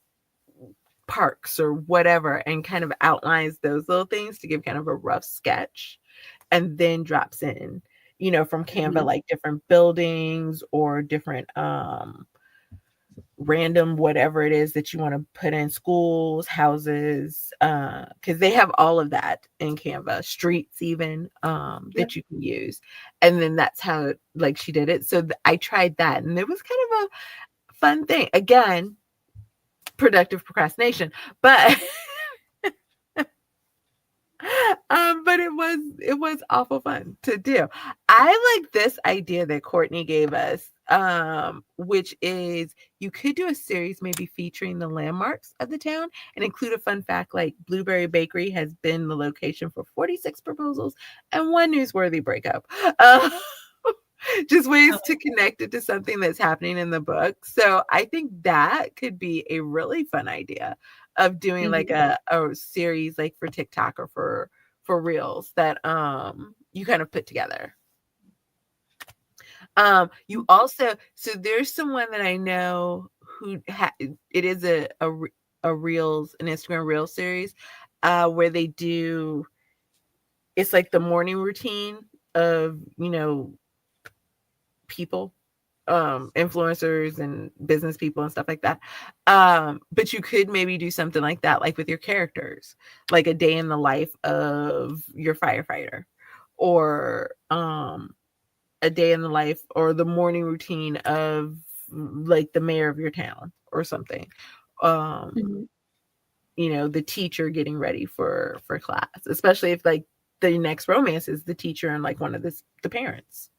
parks or whatever, and kind of outlines those little things to give kind of a rough sketch, and then drops in, from Canva, Mhm. like different buildings or different random whatever it is that you want to put in, schools, houses, because they have all of that in Canva, streets even, Yep. that you can use. And then that's how like she did it. So I tried that, and it was kind of a fun thing. Again, productive procrastination, but but it was awful fun to do. I like this idea that Courtney gave us, which is you could do a series maybe featuring the landmarks of the town and include a fun fact like Blueberry Bakery has been the location for 46 proposals and one newsworthy breakup. Uh, just I ways to like connect it to something that's happening in the book. So I think that could be a really fun idea of doing like Mhm. a series like for TikTok or for Reels that you kind of put together. You also, so there's someone that I know who it is a Reels, an Instagram Reel series, where they do, it's like the morning routine of, people, influencers and business people and stuff like that. But you could maybe do something like that, like with your characters, like a day in the life of your firefighter, or a day in the life or the morning routine of like the mayor of your town or something. Um, Mhm. the teacher getting ready for class, especially if like the next romance is the teacher and like one of the parents.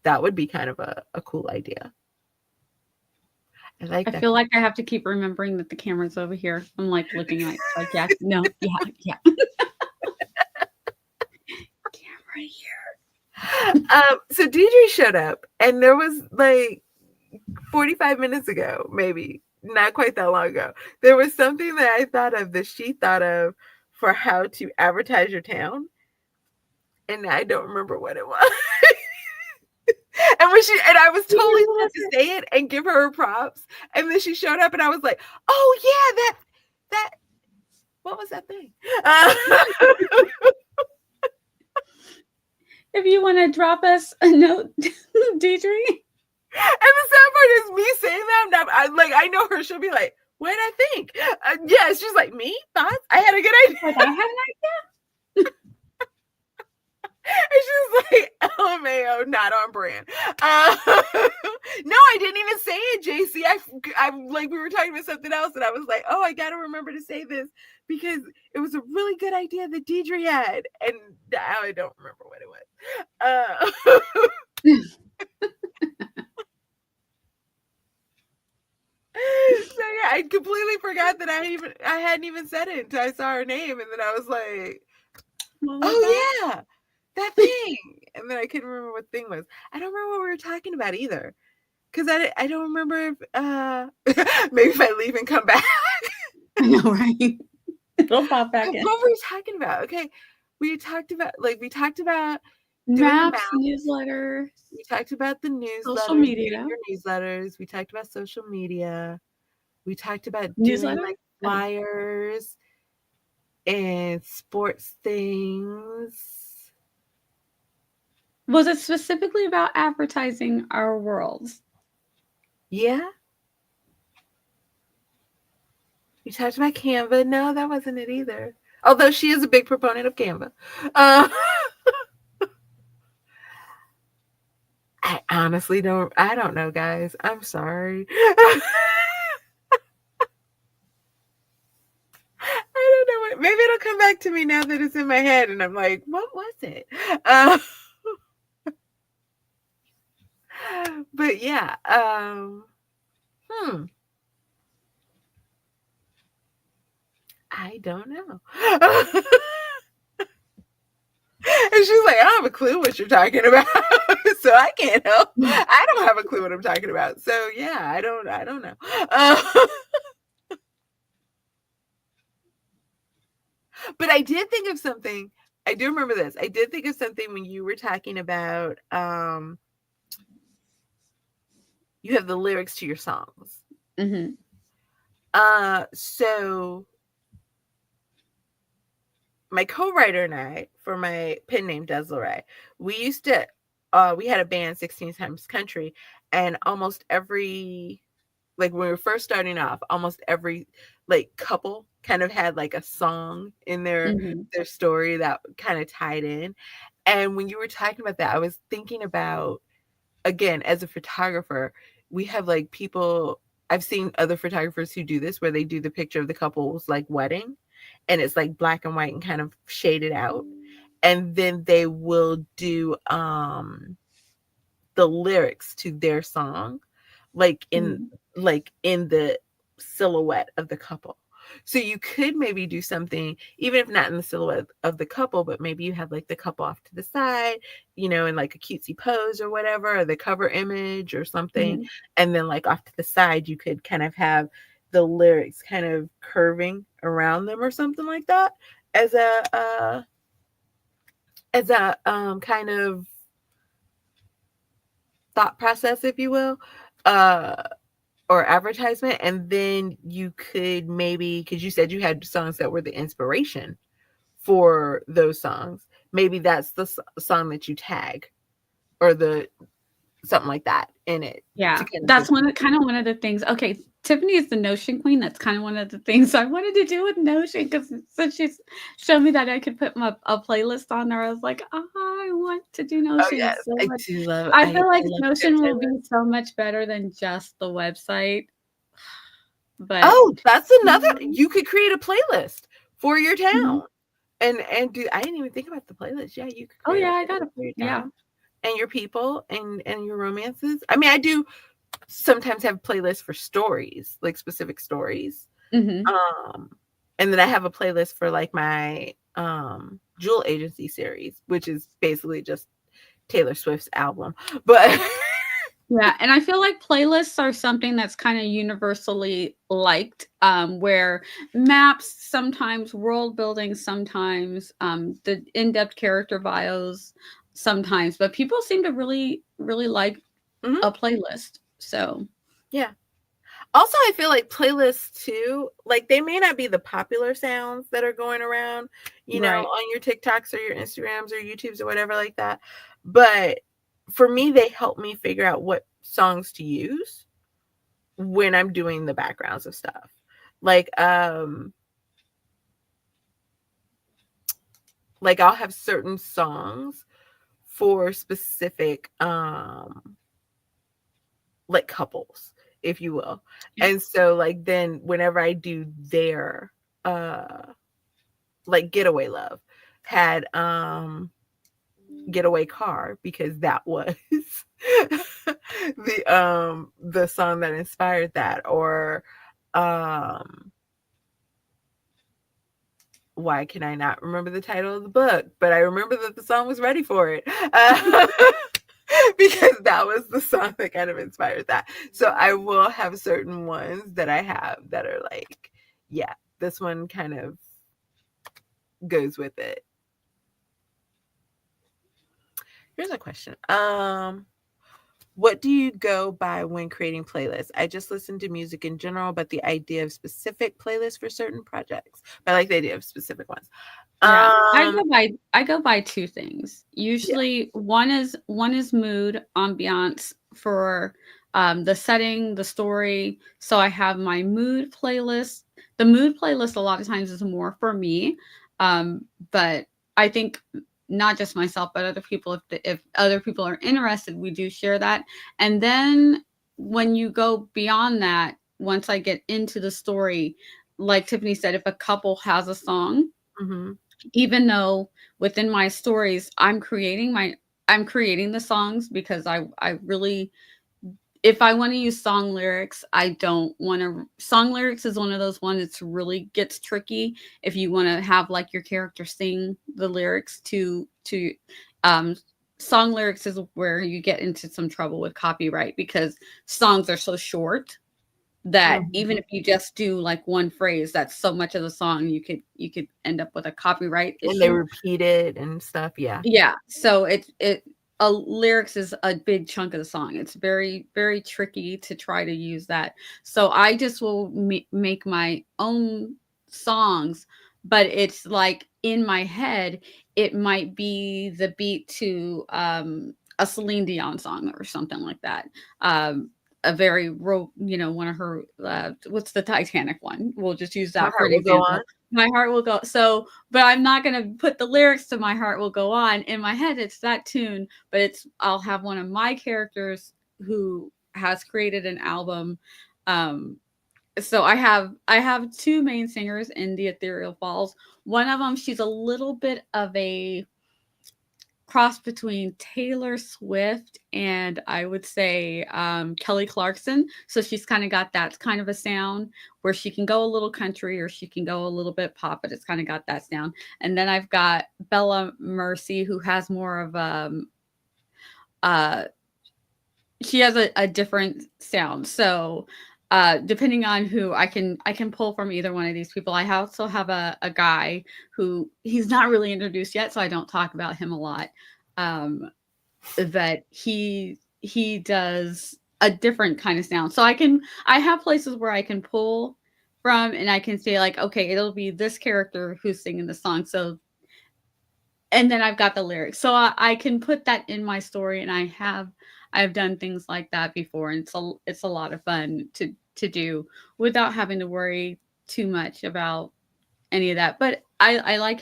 That would be kind of a cool idea. I like I that. feel like I have to keep remembering that the camera's over here. I'm like looking at it, like, yeah, no, yeah, yeah. Camera here. So Deidre showed up, and there was like 45 minutes ago, maybe not quite that long ago, there was something that I thought of that she thought of for how to advertise your town, and I don't remember what it was. And I was totally What supposed was to it? say it and give her props, and then she showed up, and I was like, "Oh yeah, that what was that thing?" If you want to drop us a note, Deidre. And the sad part is me saying that. I know her. She'll be like, "What did I think?" Yeah, she's like, "Me thoughts? I had a good idea." Like, I have an And she's like, "LMAO, not on brand." Uh, no, I didn't even say it, JC. I like we were talking about something else, and I was like, "Oh, I got to remember to say this because it was a really good idea that Deidre had," and now I don't remember what it was. idea. So yeah, I completely forgot that I hadn't even said it until I saw her name, and then I was like, What was that? "Oh yeah, that thing." And then I couldn't remember what thing was. I don't remember what we were talking about either, because I don't remember if maybe if I leave and come back. I know, right? It'll pop back in. What were we talking about? Okay, we talked about doing the math. Maps, newsletter, We talked about the social newsletters, doing media. your newsletters. We talked about social media. We talked about doing Newsletter? like Oh, flyers and sports things. was it specifically about advertising our worlds? Yeah. We talked about Canva. No, that wasn't it either. Although she is a big proponent of Canva. Uh, I honestly I don't know, guys. I'm sorry. I don't know maybe it'll come back to me now that it's in my head and I'm like, what was it? Uh, but yeah, hmm, I don't know. And she's like, I don't have a clue what you're talking about. so I can't help. I don't have a clue what I'm talking about. So yeah, I don't know. But I did think of something. I do remember this. I did think of something when you were talking about you have the lyrics to your songs. Mm-hmm. So my co-writer and I, for my pen name Des Lorre, we used to we had a band 16 times country, and almost every, like when we were first starting off, almost every like couple kind of had like a song in Mm-hmm. their story that kind of tied in. And when you were talking about that, I was thinking about, again, as a photographer, we have like people, I've seen other photographers who do this where they do the picture of the couple's like wedding, and it's like black and white and kind of shaded out. And then they will do the lyrics to their song like in Mm-hmm. the silhouette of the couple. So you could maybe do something, even if not in the silhouette of the couple, but maybe you have like the couple off to the side, in like a cutesy pose or whatever, or the cover image or something. Mm-hmm. And then like off to the side, you could kind of have the lyrics kind of curving around them or something like that as a kind of thought process, if you will. Uh or advertisement. And then you could maybe, because you said you had songs that were the inspiration for those songs, maybe that's the song that you tag, or the something like that in it, to Yeah, kind of give that's people. one of the things. Okay, Tiffany is the Notion queen. That's kind of one of the things I wanted to do with Notion because since she's showed me that I could put my a playlist on there, I was like, I want to do Oh Notion yes, so I much. do love. I I feel like love a good Notion will be playlist. so much better than just the website, but Oh, that's another. mm, You could create a playlist for your mhm. town, and do. I didn't even think about the playlist. Yeah, you could Oh create a yeah, I got playlist a for your yeah. town and your people and your romances. I mean, I do sometimes have playlists for stories, like specific stories. Hmm. Um, and then I have a playlist for like my Jewel Agency series, which is basically just Taylor Swift's album. But Yeah, and I feel like playlists are something that's kind of universally liked, where maps sometimes, world building sometimes, the in-depth character bios sometimes, but people seem to really, really like mhm, a playlist. So, yeah. Also, I feel like playlists too, like they may not be the popular sounds that are going around, right. on your TikToks or your Instagrams or YouTubes or whatever like that. But for me, they help me figure out what songs to use when I'm doing the backgrounds of stuff. Like like I'll have certain songs for specific like couples, if you will. Yeah. And so like then whenever I do their like Getaway Love had Getaway Car, because that was the song that inspired that. Or um why can I not remember the title of the book? But I remember that the song was Ready for It. Because that was the song that kind of inspired that. So I will have certain ones that I have that are like, yeah, this one kind of goes with it. Here's a question. What do you go by when creating playlists? I just listen to music in general, but the idea of specific playlists for certain projects. But I like the idea of specific ones. Yeah, Um, I go by 2 things. yeah. Usually one is mood, ambiance for, the setting, the story. So I have my mood playlist. The mood playlist a lot of times is more for me, but I think not just myself, but other people, if other people are interested, we do share that. And then when you go beyond that, once I get into the story, like Tiffany said, if a couple has a song, Hmm. even though within my stories I'm creating the songs because I really, if I want to use song lyrics, I don't want to. Song lyrics is one of those ones that's really gets tricky if you want to have like your character sing the lyrics to um song lyrics is where you get into some trouble with copyright because songs are so short that even Mhm. if you just do like one phrase, that's so much of the song, you could end up with a copyright And they issue. repeat it and stuff, yeah. Yeah, so it lyrics is a big chunk of the song. It's very very tricky to try to use that. So I just will make my own songs, but it's like in my head, it might be the beat to a Celine Dion song or something like that. A very one of her what's the Titanic one? We'll just use My that for Heart an Will Go On. example. My heart will go. So but I'm not gonna put the lyrics to My Heart Will Go On. In my head, it's that tune, but I'll have one of my characters who has created an album. Um, so I have two main singers in the Ethereal Falls. One of them, she's a little bit of a cross between Taylor Swift and I would say Kelly Clarkson. So she's kind of got that kind of a sound where she can go a little country or she can go a little bit pop, but it's kind of got that sound. And then I've got Bella Mercy, who has more of uh she has a different sound. So depending on who I can pull from either one of these people. I also have a guy who he's not really introduced yet, so I don't talk about him a lot. Um, that he does a different kind of sound. So I have places where I can pull from and I can say like, okay, it'll be this character who's singing the song. So and then I've got the lyrics. So I can put that in my story and I've done things like that before and it's a lot of fun to do without having to worry too much about any of that. But I like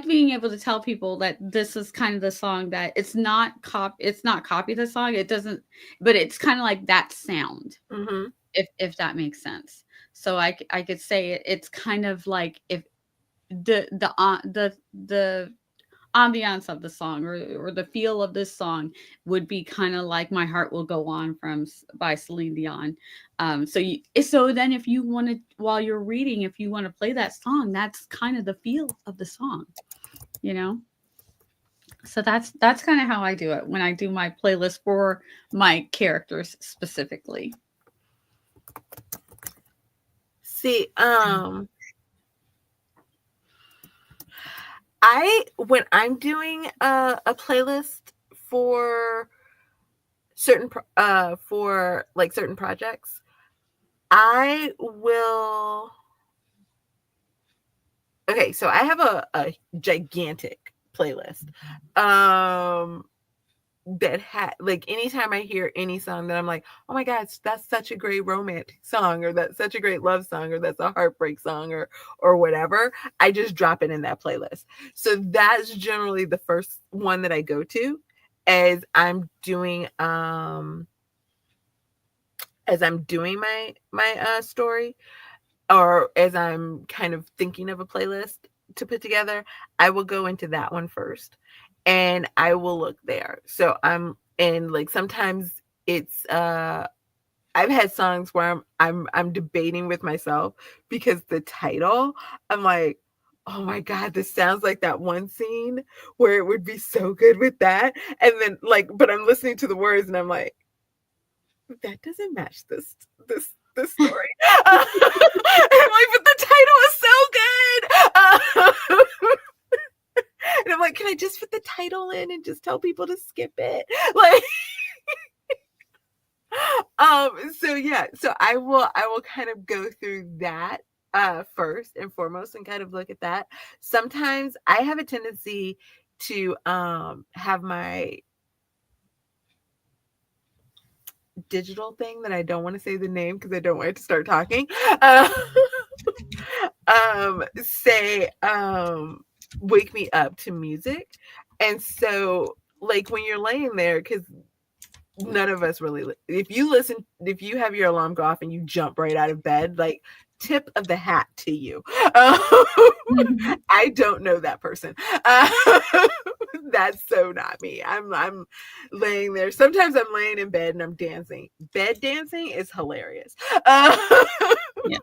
being able to tell people that this is kind of the song that it's not copy the song. It doesn't but it's kind of like that sound Mhm. if that makes sense. So I could say it's kind of like if the ambiance of the song or the feel of this song would be kind of like My Heart Will Go On by Celine Dion. So then if you want to while you're reading, if you want to play that song, that's kind of the feel of the song, you know? So that's kind of how I do it when I do my playlist for my characters specifically. See, I when I'm doing a playlist for for like certain projects, I will. Okay, so I have a gigantic playlist. Um, that had like anytime I hear any song that I'm like, oh my god, that's such a great romantic song, or that's such a great love song, or that's a heartbreak song, or whatever, I just drop it in that playlist. So that's generally the first one that I go to as I'm doing my story, or as I'm kind of thinking of a playlist to put together. I will go into that one first and I will look there. So and like sometimes it's I've had songs where I'm debating with myself because the title, I'm like, oh my god, this sounds like that one scene where it would be so good with that. And then like, but I'm listening to the words and I'm like, that doesn't match this story. I'm like, but the title is so good. And I'm like, can I just put the title in and just tell people to skip it? Like, so yeah, so I will kind of go through that first and foremost and kind of look at that. Sometimes I have a tendency to have my digital thing that I don't want to say the name because I don't want it to start talking. Uh, say wake me up to music. And so like when you're laying there, because none of us really if you have your alarm go off and you jump right out of bed, like tip of the hat to you. um, Mhm. I don't know that person. uh, That's so not me. I'm laying there. Sometimes I'm laying in bed and I'm dancing. Bed dancing is hilarious. Uh, Yeah.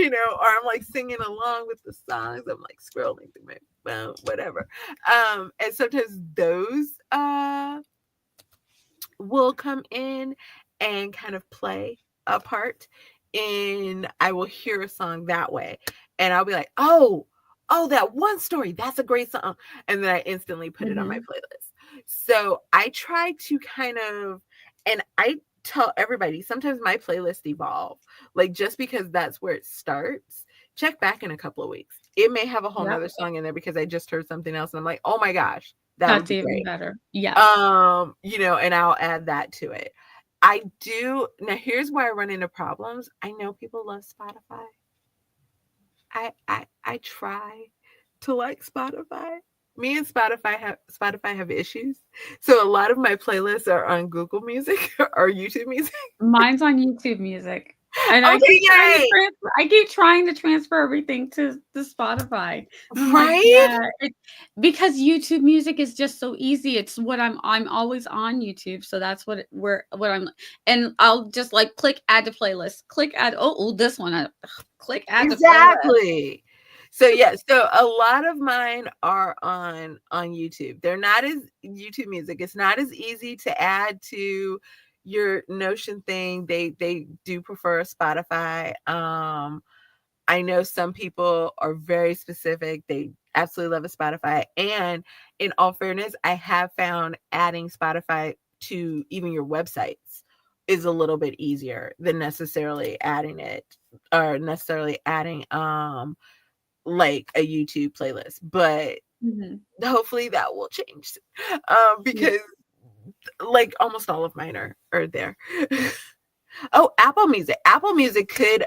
or I'm like singing along with the songs. I'm like scrolling through my phone, whatever. And sometimes those will come in and kind of play a part in I will hear a song that way. And I'll be like, oh, that one story, that's a great song. And then I instantly put it on my Hmm. playlist. So I try to kind of, and I tell everybody sometimes my playlist evolve. Like just because that's where it starts, check back in a couple of weeks. It may have a whole Yep. nother song in there because I just heard something else and I'm like, oh my gosh, that would That's be even great. better. Yes. And I'll add that to it. I do now. Here's where I run into problems. I know people love Spotify. I try to like Spotify. Me and Spotify have issues. So a lot of my playlists are on Google Music or YouTube Music. Mine's on YouTube Music. And Okay, yay! I keep trying to transfer everything to Spotify. And I'm like, Right? yeah, because YouTube Music is just so easy. It's what I'm always on YouTube, so that's what I'm, and I'll just like click add to playlist, click add, this one, click add to playlist. Exactly. So yeah, so a lot of mine are on YouTube. They're not as YouTube Music. It's not as easy to add to your Notion thing. They do prefer Spotify. I know some people are very specific. They absolutely love a Spotify. And in all fairness, I have found adding Spotify to even your websites is a little bit easier than necessarily adding it or necessarily adding like a YouTube playlist. But Mhm. hopefully that will change. Yeah. Because like almost all of mine are there. Oh, Apple Music. Apple Music could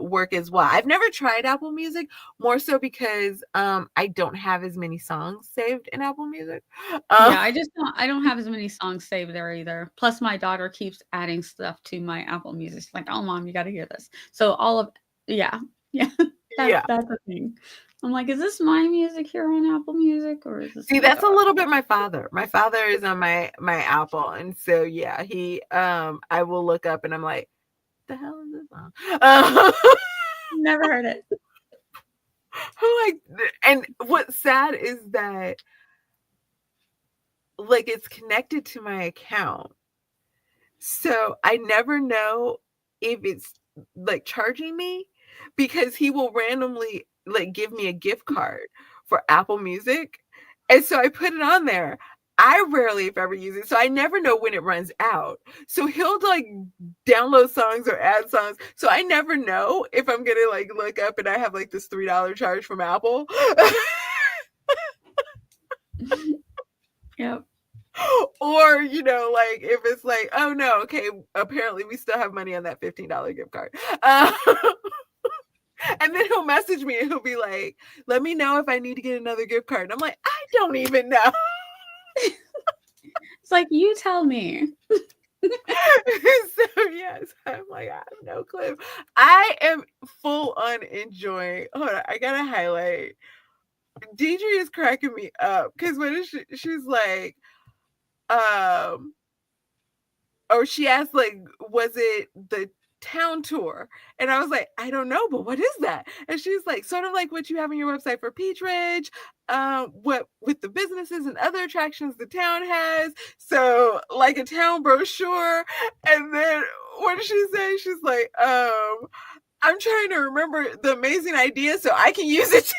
work as well. I've never tried Apple Music, more so because I don't have as many songs saved in Apple Music. Um Yeah, I don't have as many songs saved there either. Plus my daughter keeps adding stuff to my Apple Music. She's like, "Oh, mom, you gotta hear this." So all of yeah, yeah, yeah. that's a thing. I'm like, "Is this my music here on Apple Music or is this See, my that's a daughter?" little bit my father. My father is on my Apple, and so yeah, he I will look up and I'm like, the hell is this song? Never heard it. I'm like, and what's sad is that like it's connected to my account. So I never know if it's like charging me because he will randomly like give me a gift card for Apple Music. And so I put it on there. I rarely, if ever, use it. So I never know when it runs out. So he'll like download songs or add songs. So I never know if I'm going to like look up and I have like this $3 charge from Apple. Yep. Or like if it's like, oh no, okay, apparently we still have money on that $15 gift card. And then he'll message me and he'll be like, let me know if I need to get another gift card. And I'm like, I don't even know. It's like, "You tell me." So yes, I'm like, I have no clue. I am full on enjoying. Hold on, I gotta highlight. Deidre is cracking me up because when she's like, um, or she asked like, was it the town tour? And I was like, I don't know, but what is that? And she's like, sort of like what you have on your website for Peach Ridge, what with the businesses and other attractions the town has. So like a town brochure. And then what did she say? She's like, I'm trying to remember the amazing idea so I can use it.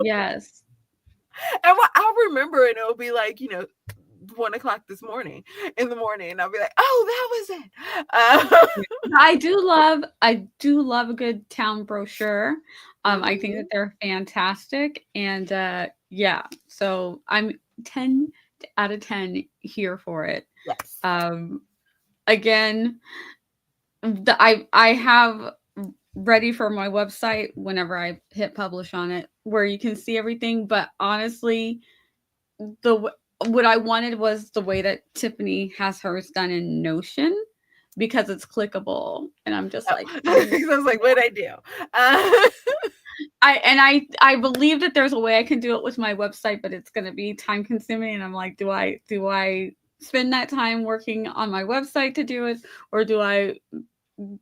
Yes. And I'll remember it. It'll be like, 1 o'clock this morning in the morning. And I'll be like, oh, that was it. Yeah. I do love a good town brochure. I think that Mhm. they're fantastic, and yeah, so I'm 10 out of 10 here for it. Yes. Um, again, I have ready for my website whenever I hit publish on it, where you can see everything. But honestly, what I wanted was the way that Tiffany has hers done in Notion because it's clickable, and I'm just Oh. like, I was like, what'd I do? Uh, I believe that there's a way I can do it with my website, but it's gonna be time consuming. And I'm like, do I spend that time working on my website to do it, or do I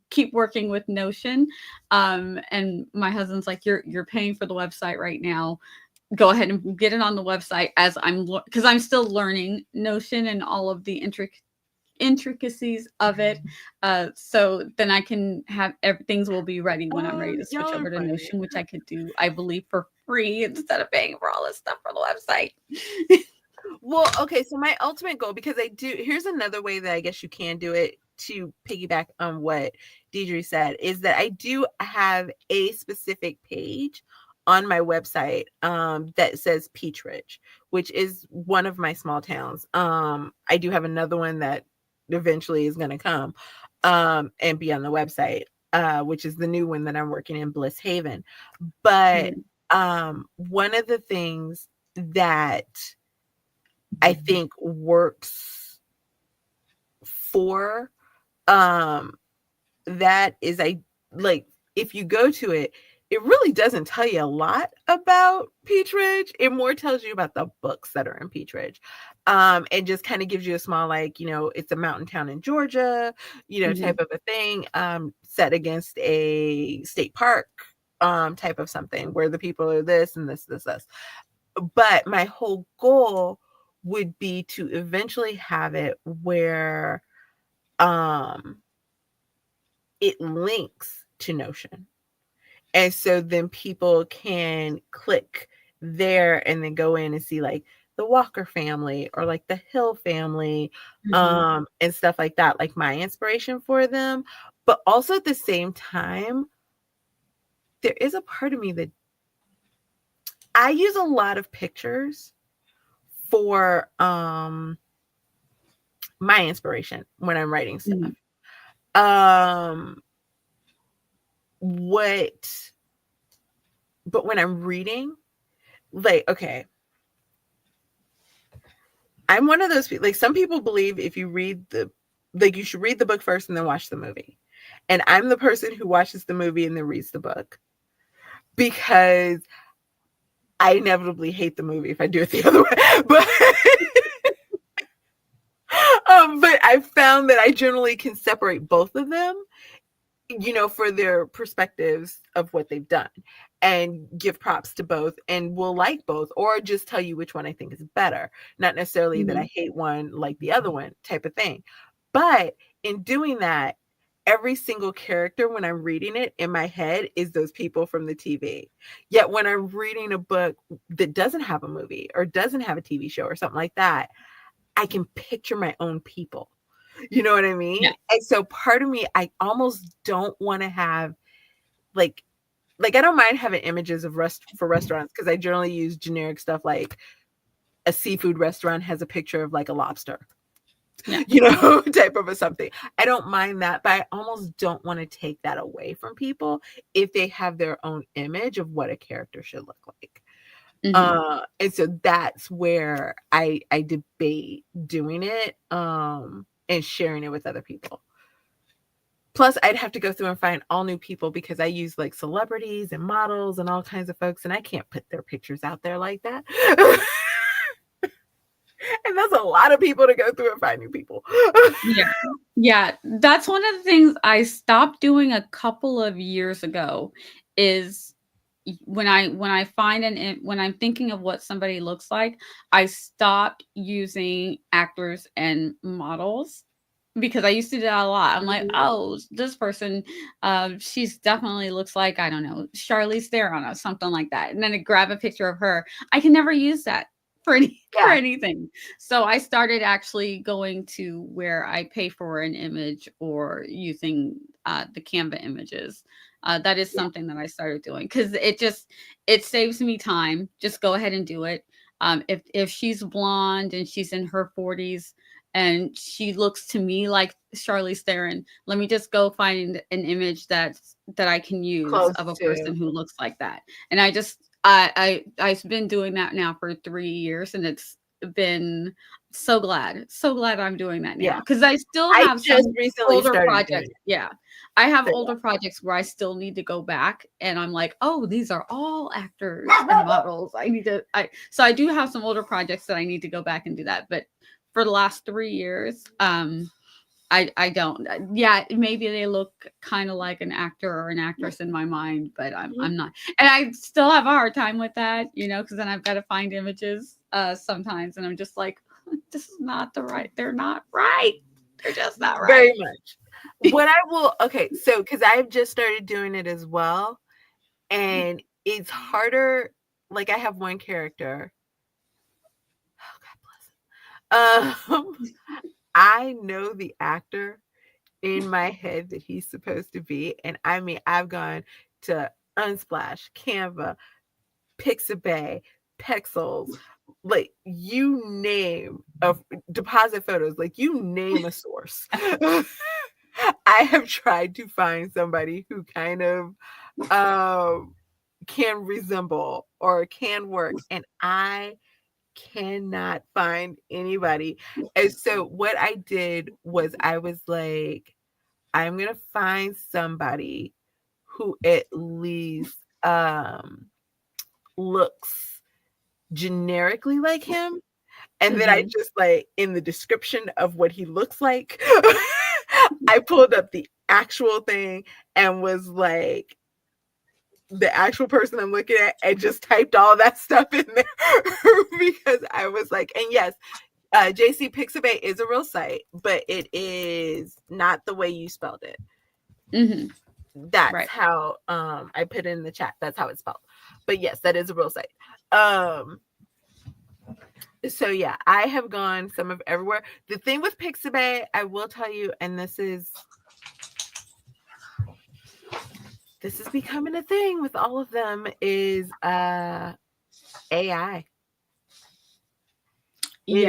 keep working with Notion? And my husband's like, you're paying for the website right now. Go ahead and get it on the website as because I'm still learning Notion and all of the intricacies of it. So then I can have things will be ready when I'm ready Oh, to switch y'all are over to funny. Notion, which I could do, I believe, for free instead of paying for all this stuff for the website. Well, okay, so my ultimate goal, because I do, here's another way that I guess you can do it to piggyback on what Deidre said, is that I do have a specific page on my website that says Peach Ridge, which is one of my small towns. I do have another one that eventually is going to come and be on the website, which is the new one that I'm working in, Bliss Haven. But Mhm. one of the things that I think works for um that is, I like, if you go to it, it really doesn't tell you a lot about Peach Ridge. It more tells you about the books that are in Peach Ridge. And just kind of gives you a small, like, it's a mountain town in Georgia, type Mhm. of a thing, set against a state park, type of something where the people are this and this. But my whole goal would be to eventually have it where um it links to Notion. And so then people can click there and then go in and see, like, the Walker family or like the Hill family, Mhm. and stuff like that, like my inspiration for them. But also at the same time, there is a part of me that I use a lot of pictures for my inspiration when I'm writing stuff. Mhm. Um, what, but when I'm reading, like, okay, I'm one of those people, like, some people believe if you read like, you should read the book first and then watch the movie. And I'm the person who watches the movie and then reads the book because I inevitably hate the movie if I do it the other way. But, but I found that I generally can separate both of them, for their perspectives of what they've done, and give props to both, and will like both, or just tell you which one I think is better. Not necessarily that I Mhm. hate one like the other one, type of thing. But in doing that, every single character when I'm reading it in my head is those people from the TV. Yet when I'm reading a book that doesn't have a movie or doesn't have a TV show or something like that, I can picture my own people. You know what I mean? Yeah. And so part of me, I almost don't want to have, like, I don't mind having images of restaurants, because I generally use generic stuff, like a seafood restaurant has a picture of like a lobster, Yeah. type of a something. I don't mind that, but I almost don't want to take that away from people if they have their own image of what a character should look like. Mhm. And so that's where I debate doing it, and sharing it with other people. Plus, I'd have to go through and find all new people because I use like celebrities and models and all kinds of folks, and I can't put their pictures out there like that. And that's a lot of people to go through and find new people. Yeah. Yeah, that's one of the things I stopped doing a couple of years ago is when I find when I'm thinking of what somebody looks like, I stopped using actors and models because I used to do that a lot. I'm like, Mhm. oh, this person, she's definitely looks like, I don't know, Charlize Theron or something like that, and then I grab a picture of her. I can never use that for for Yeah, anything. So I started actually going to where I pay for an image or using the Canva images. That is yeah, something that I started doing because it saves me time. Just go ahead and do it. If she's blonde and she's in her 40s and she looks to me like Charlize Theron, let me just go find an image that I can use close of a to. person who looks like that. And I've been doing that now for 3 years, and it's been So glad I'm doing that now Yeah. because I still I have just some recently older started doing projects. it. Yeah. I have So older projects where I still need to go back and I'm like, "Oh, these are all actors and models. I need to I So I do have some older projects that I need to go back and do that, but for the last 3 years, I don't. Yeah, maybe they look kind of like an actor or an actress in my mind, but yeah. I'm not. And I still have a hard time with that, because then I've got to find images sometimes, and I'm just like, this is not the right. They're not right. They're just not Very right. much. What I will okay, so because I've just started doing it as well, and it's harder. Like I have one character. Oh, God bless him. I know the actor in my head that he's supposed to be, and I mean, I've gone to Unsplash, Canva, Pixabay, Pexels, like you name of deposit photos, like you name a source. I have tried to find somebody who kind of um can resemble or can work, and I cannot find anybody. And so what I did was I was like, I'm gonna find somebody who at least looks generically like him. And then I Hmm. just like in the description of what he looks like, I pulled up the actual thing and was like the actual person I'm looking at and just typed all that stuff in there because I was like, and yes, JC Pixabay is a real site, but it is not the way you spelled it. Hmm. That's Right. how I put it in the chat. That's how it's spelled. But yes, that is a real site. Um so yeah, I have gone some of everywhere. The thing with Pixabay, I will tell you, and this is becoming a thing with all of them, is AI. It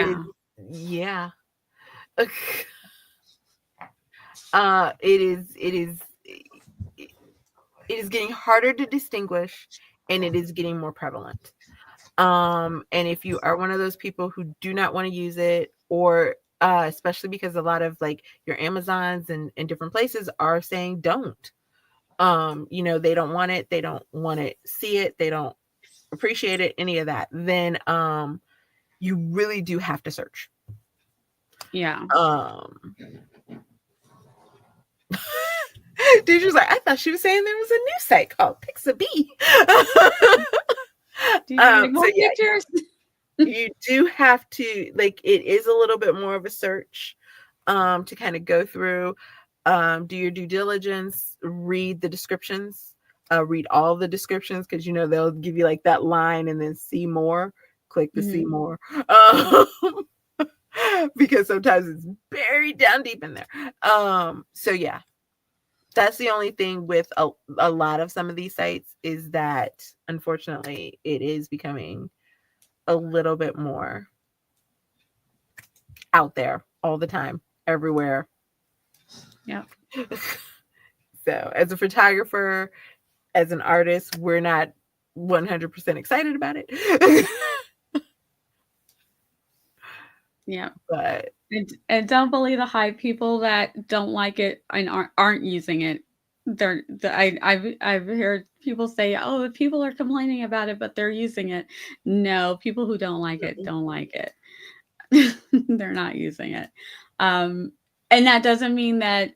is Yeah. yeah. It is getting harder to distinguish, and it is getting more prevalent. And if you are one of those people who do not want to use it, or especially because a lot of like your Amazons and different places are saying don't. They don't want it, they don't want to see it, they don't appreciate it, any of that, then you really do have to search. Yeah. Um Teacher's like, I thought she was saying there was a new site called Pixabay. Do you need So more yeah, pictures? you do have to like it is a little bit more of a search to kind of go through, do your due diligence, read the descriptions, read all the descriptions because they'll give you like that line and then see more, click the see Hmm. more. um, because sometimes it's buried down deep in there. So yeah, that's the only thing with a lot of some of these sites is that unfortunately it is becoming a little bit more out there all the time, everywhere. Yeah. So, as a photographer, as an artist, we're not 100% excited about it. Yeah. But And don't believe the hype. People that don't like it and aren't using it. I've heard people say, "Oh, the people are complaining about it, but they're using it." No, people who don't like it don't like it. They're not using it. Um, and that doesn't mean that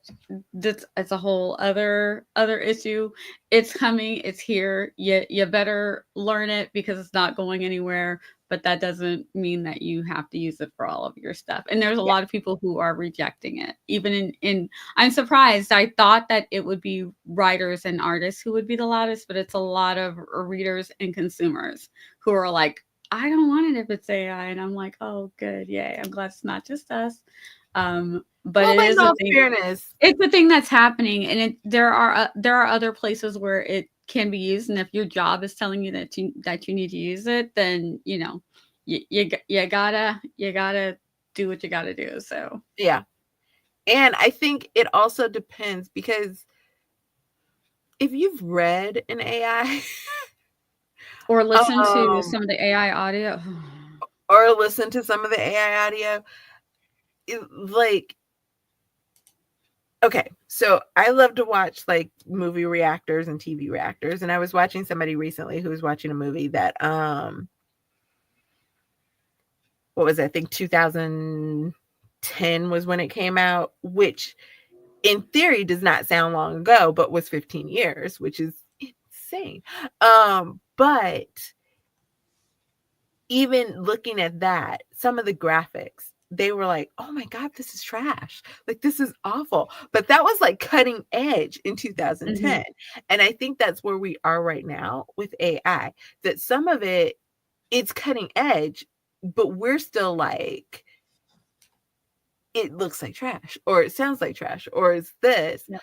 that's it's a whole other issue. It's coming, it's here. You better learn it because it's not going anywhere. But that doesn't mean that you have to use it for all of your stuff. And there's a yeah, lot of people who are rejecting it. Even in I'm surprised. I thought that it would be writers and artists who would be the loudest, but it's a lot of readers and consumers who are like, I don't want it if it's AI. And I'm like, oh, good. Yay. I'm glad it's not just us. But well, it but in is a all thing. fairness, It's a thing that's happening. And there are other places where it can be used. And if your job is telling you that you need to use it, then, you gotta do what you gotta do. So, yeah. And I think it also depends because if you've read an AI, or listen to um, some of the AI audio. or listen to some of the AI audio. Like, okay, so I love to watch like movie reactors and TV reactors, and I was watching somebody recently who was watching a movie that what was it? I think 2010 was when it came out, which in theory does not sound long ago, but was 15 years, which is insane. But even looking at that, some of the graphics, they were like, oh my God, this is trash. Like, this is awful. But that was like cutting edge in 2010. Mhm. And I think that's where we are right now with AI, that some of it, it's cutting edge, but we're still like, it looks like trash, or it sounds like trash, or it's this. Yep.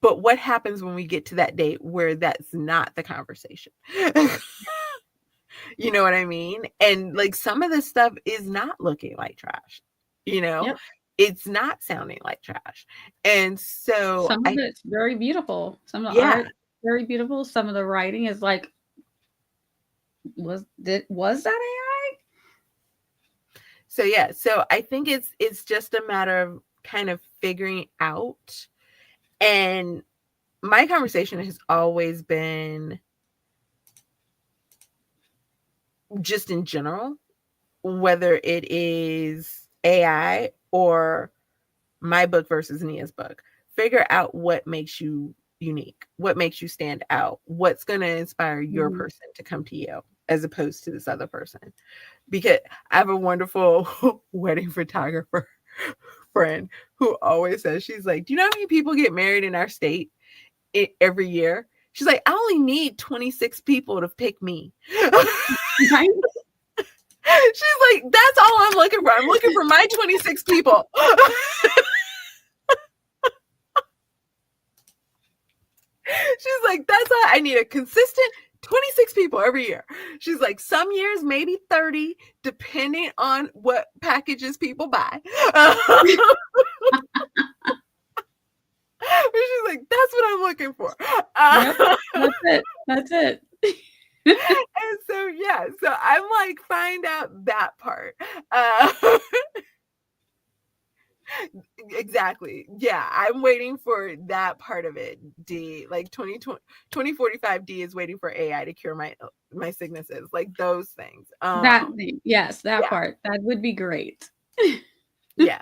But what happens when we get to that date where that's not the conversation? You know what I mean? And like some of this stuff is not looking like trash, you know? Yep. It's not sounding like trash. And so Some of I, it's very beautiful. Some of the yeah. art very beautiful. Some of the writing is like, was that AI? So yeah, so I think it's just a matter of kind of figuring out. And my conversation has always been just in general, whether it is AI or my book versus Nia's book. Figure out what makes you unique, what makes you stand out, what's going to inspire your Mhm. person to come to you as opposed to this other person. Because I have a wonderful wedding photographer friend who always says, she's like, do you know how many people get married in our state every year? She's like, I only need 26 people to pick me. Right? She's like, that's all I'm looking for. I'm looking for my 26 people. She's like, that's all I need, a consistent 26 people every year. She's like, some years, maybe 30, depending on what packages people buy. She's like, that's what I'm looking for. Yep. That's it. That's it. And so, yeah, so I'm like, find out that part. Uh, exactly. Yeah, I'm waiting for that part of it. D, like 2045 D is waiting for AI to cure my sicknesses, like those things. That thing. Yes, that Yeah, part. That would be great. yeah.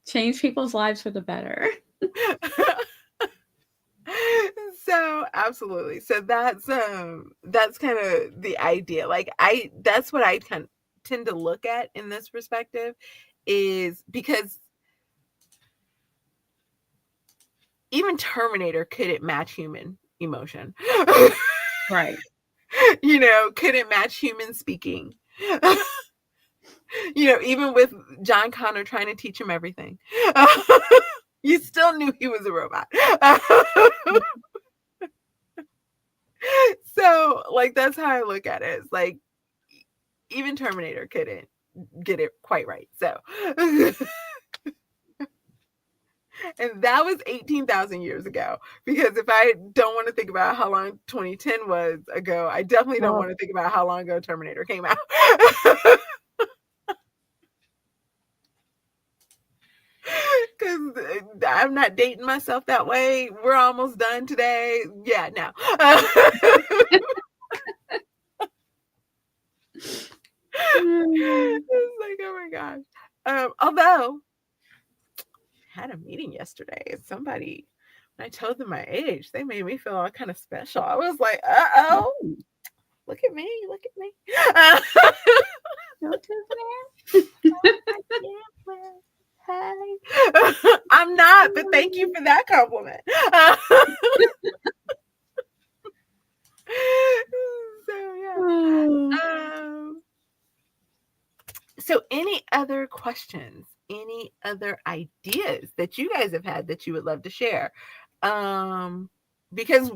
Change people's lives for the better. So absolutely. So that's kind of the idea. Like that's what I tend to look at in this perspective, is because even Terminator couldn't match human emotion. Right. You know, couldn't match human speaking. You know, even with John Connor trying to teach him everything. You still knew he was a robot. So, like, that's how I look at it. It's like, even Terminator couldn't get it quite right. So, and that was 18,000 years ago. Because if I don't want to think about how long 2010 was ago, I definitely don't Oh, want to think about how long ago Terminator came out. Because I'm not dating myself that way. We're almost done today. Yeah, no. mm, It's like, oh my gosh. Although I had a meeting yesterday and somebody, when I told them my age, they made me feel all kind of special. I was like, uh-oh, look at me, look at me. go to Hey. I'm not, but thank you for that compliment. So yeah. there. Um, so any other questions? Any other ideas that you guys have had that you would love to share? Because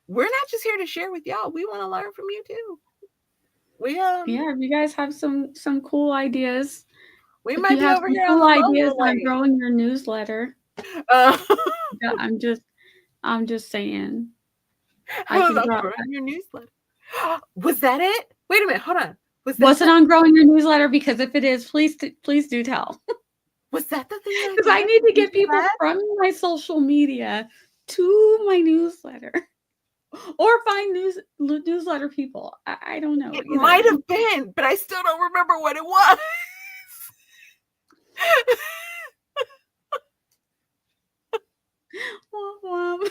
we're not just here to share with y'all. We want to learn from you too. We Yeah, if you guys have some cool ideas, we if you might be have over some here on cool the ideas longer on lane. growing your newsletter, Uh, yeah, I'm just saying I I was can on drop your newsletter. Was that it? Wait a minute, hold on. Was that Was it the on growing your newsletter? Because if it is, please do tell. was that the thing that I Because I did? need to You get people said? from my social media to my newsletter, or find newsletter people. I don't know It either. might have been, but I still don't remember what it was. Womp womp.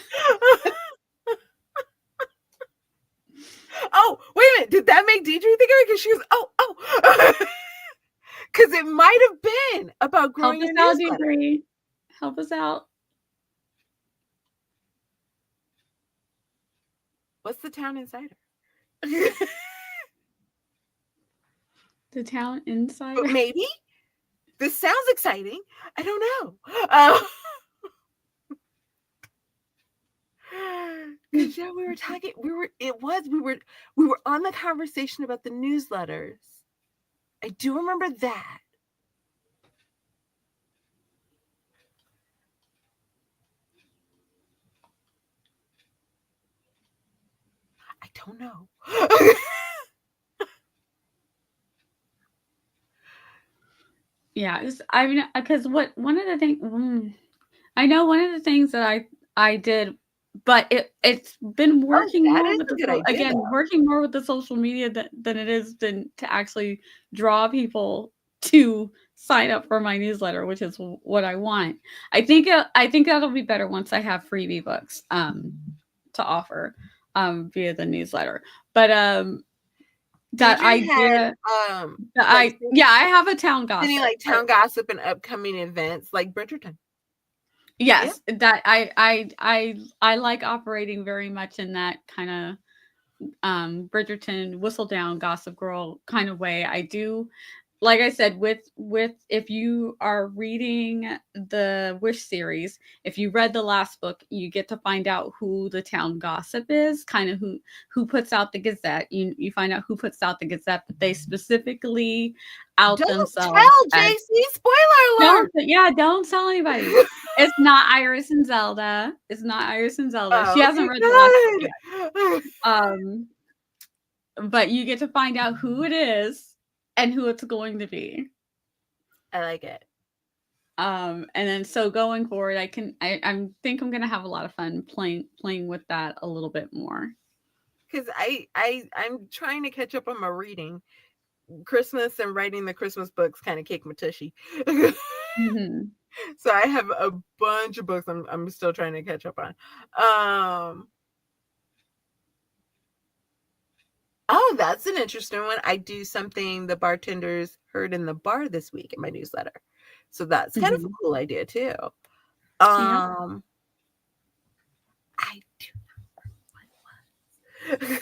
Oh, wait a minute. Did that make Deidre think of it? Because she was, oh. Because it might have been about Help growing us your out, newsletter. Deidre. Help us out. What's the town insider? The town insider. But maybe this sounds exciting. I don't know. Because yeah, we were talking. We were on the conversation about the newsletters. I do remember that. I don't know. Yeah, I mean, because what one of the things I know one of the things that I did, but it's been Oh, working that more is with a good idea, again though. working more with the social media than it is than to actually draw people to sign up for my newsletter, which is what I want. I think that'll be better once I have freebie books to offer via the newsletter. But that Deidre had idea that like I have a town sending gossip. like town gossip and upcoming events like Bridgerton. Yeah. Yes, that I like operating very much in that kind of Bridgerton whistle down gossip girl kind of way. I do, like I said, with if you are reading the Wish series, if you read the last book, you get to find out who the town gossip is, kind of who puts out the Gazette. You find out who puts out the Gazette, but they specifically out Don't themselves tell as JC. Spoiler alert. don't tell anybody. It's not Iris and Zelda. It's not Iris and Zelda. She Oh, hasn't okay, read the last book yet. good. But you get to find out who it is and who it's going to be. I like it. And then so going forward, I think I'm gonna have a lot of fun playing with that a little bit more. Because I'm trying to catch up on my reading. Christmas and writing the Christmas books kind of kick my tushy. Mm-hmm. So I have a bunch of books I'm still trying to catch up on. Oh, that's an interesting one. I do something the bartenders heard in the bar this week in my newsletter. So that's kind of a Mm-hmm. cool idea too. Yeah. I do not know.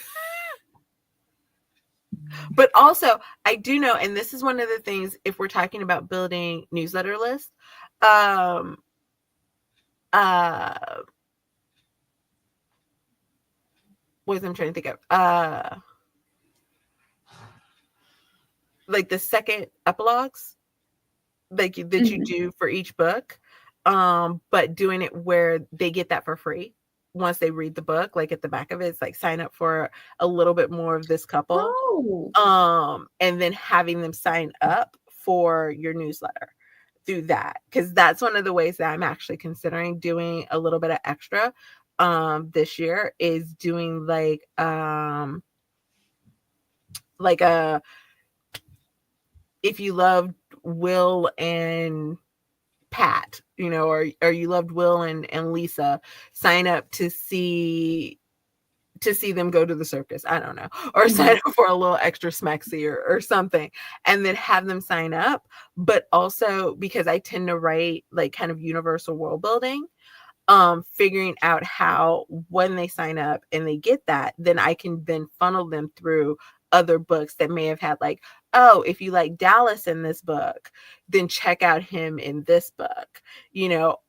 But also I do know, and this is one of the things if we're talking about building newsletter lists, um what I'm trying to think of. Like the second epilogues like that you Mm-hmm. do for each book, but doing it where they get that for free once they read the book. Like at the back of it, it's like sign up for a little bit more of this couple, Oh. and then having them sign up for your newsletter through that, because that's one of the ways that I'm actually considering doing a little bit of extra this year is doing like a if you loved Will and Pat, or you loved Will and Lisa, sign up to see them go to the circus. I don't know, or Mm-hmm. sign up for a little extra smexy or something, and then have them sign up. But also because I tend to write like kind of universal world building, figuring out how when they sign up and they get that, then I can then funnel them through other books that may have had like, oh, if you like Dallas in this book, then check out him in this book,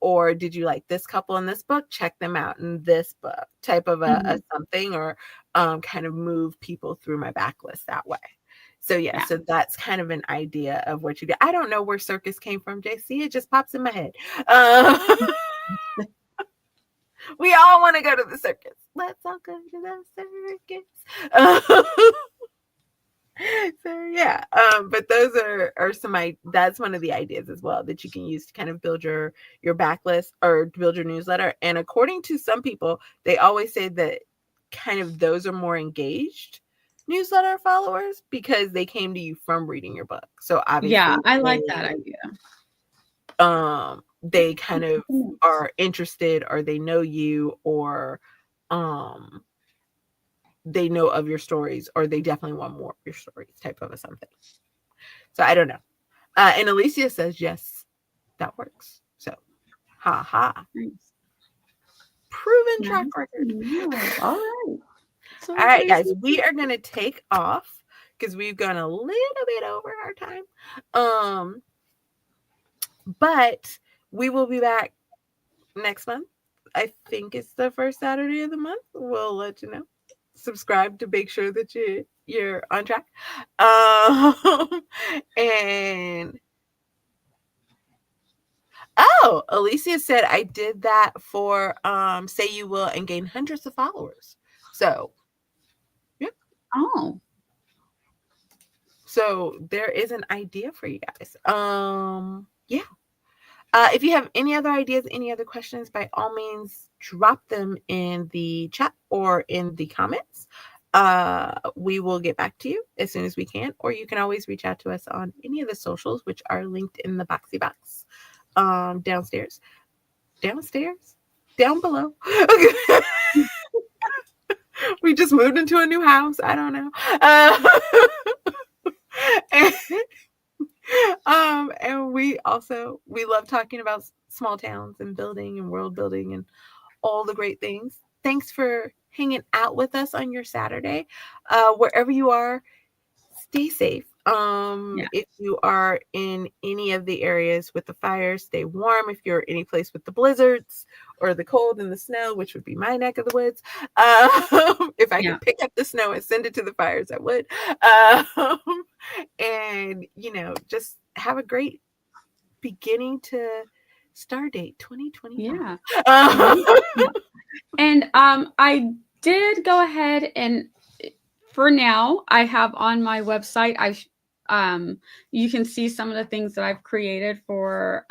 or did you like this couple in this book, check them out in this book, type of a Mm-hmm. something, or kind of move people through my backlist that way. So yeah, Yeah. so that's kind of an idea of what you do. I don't know where circus came from, JC. It just pops in my head. We all want to go to the circus. Let's all go to the circus. So yeah, But those are some that's one of the ideas as well that you can use to kind of build your backlist or to build your newsletter. And according to some people, they always say that kind of those are more engaged newsletter followers because they came to you from reading your book. So Yeah, obviously I like that idea. they kind of are interested or they know you or um they know of your stories or they definitely want more of your stories type of a something. So I don't know. And Alicia says yes, that works. So ha ha. Nice. Proven track Nice to record. know. All right. All So right, there's guys, we are gonna take off because we've gone a little bit over our time. Um, but we will be back next month. I think it's the first Saturday of the month. We'll let you know. Subscribe to make sure that you're on track. And oh, Alicia said I did that for Say You Will and gain hundreds of followers. So yeah. oh. So there is an idea for you guys. Yeah. If you have any other ideas, any other questions, by all means, drop them in the chat or in the comments. We will get back to you as soon as we can, or you can always reach out to us on any of the socials, which are linked in the boxy box downstairs. Downstairs? Down below. Okay. We just moved into a new house. I don't know. And, and we love talking about small towns and building and world building and all the great things. Thanks for hanging out with us on your Saturday. Wherever you are, stay safe. Yeah. If you are in any of the areas with the fires, stay warm. If you're any place with the blizzards or the cold and the snow, which would be my neck of the woods, if I Yeah. could pick up the snow and send it to the fires, I would. And just have a great beginning to Stardate 2025. Yeah. Yeah. And I did go ahead and for now I have on my website you can see some of the things that I've created for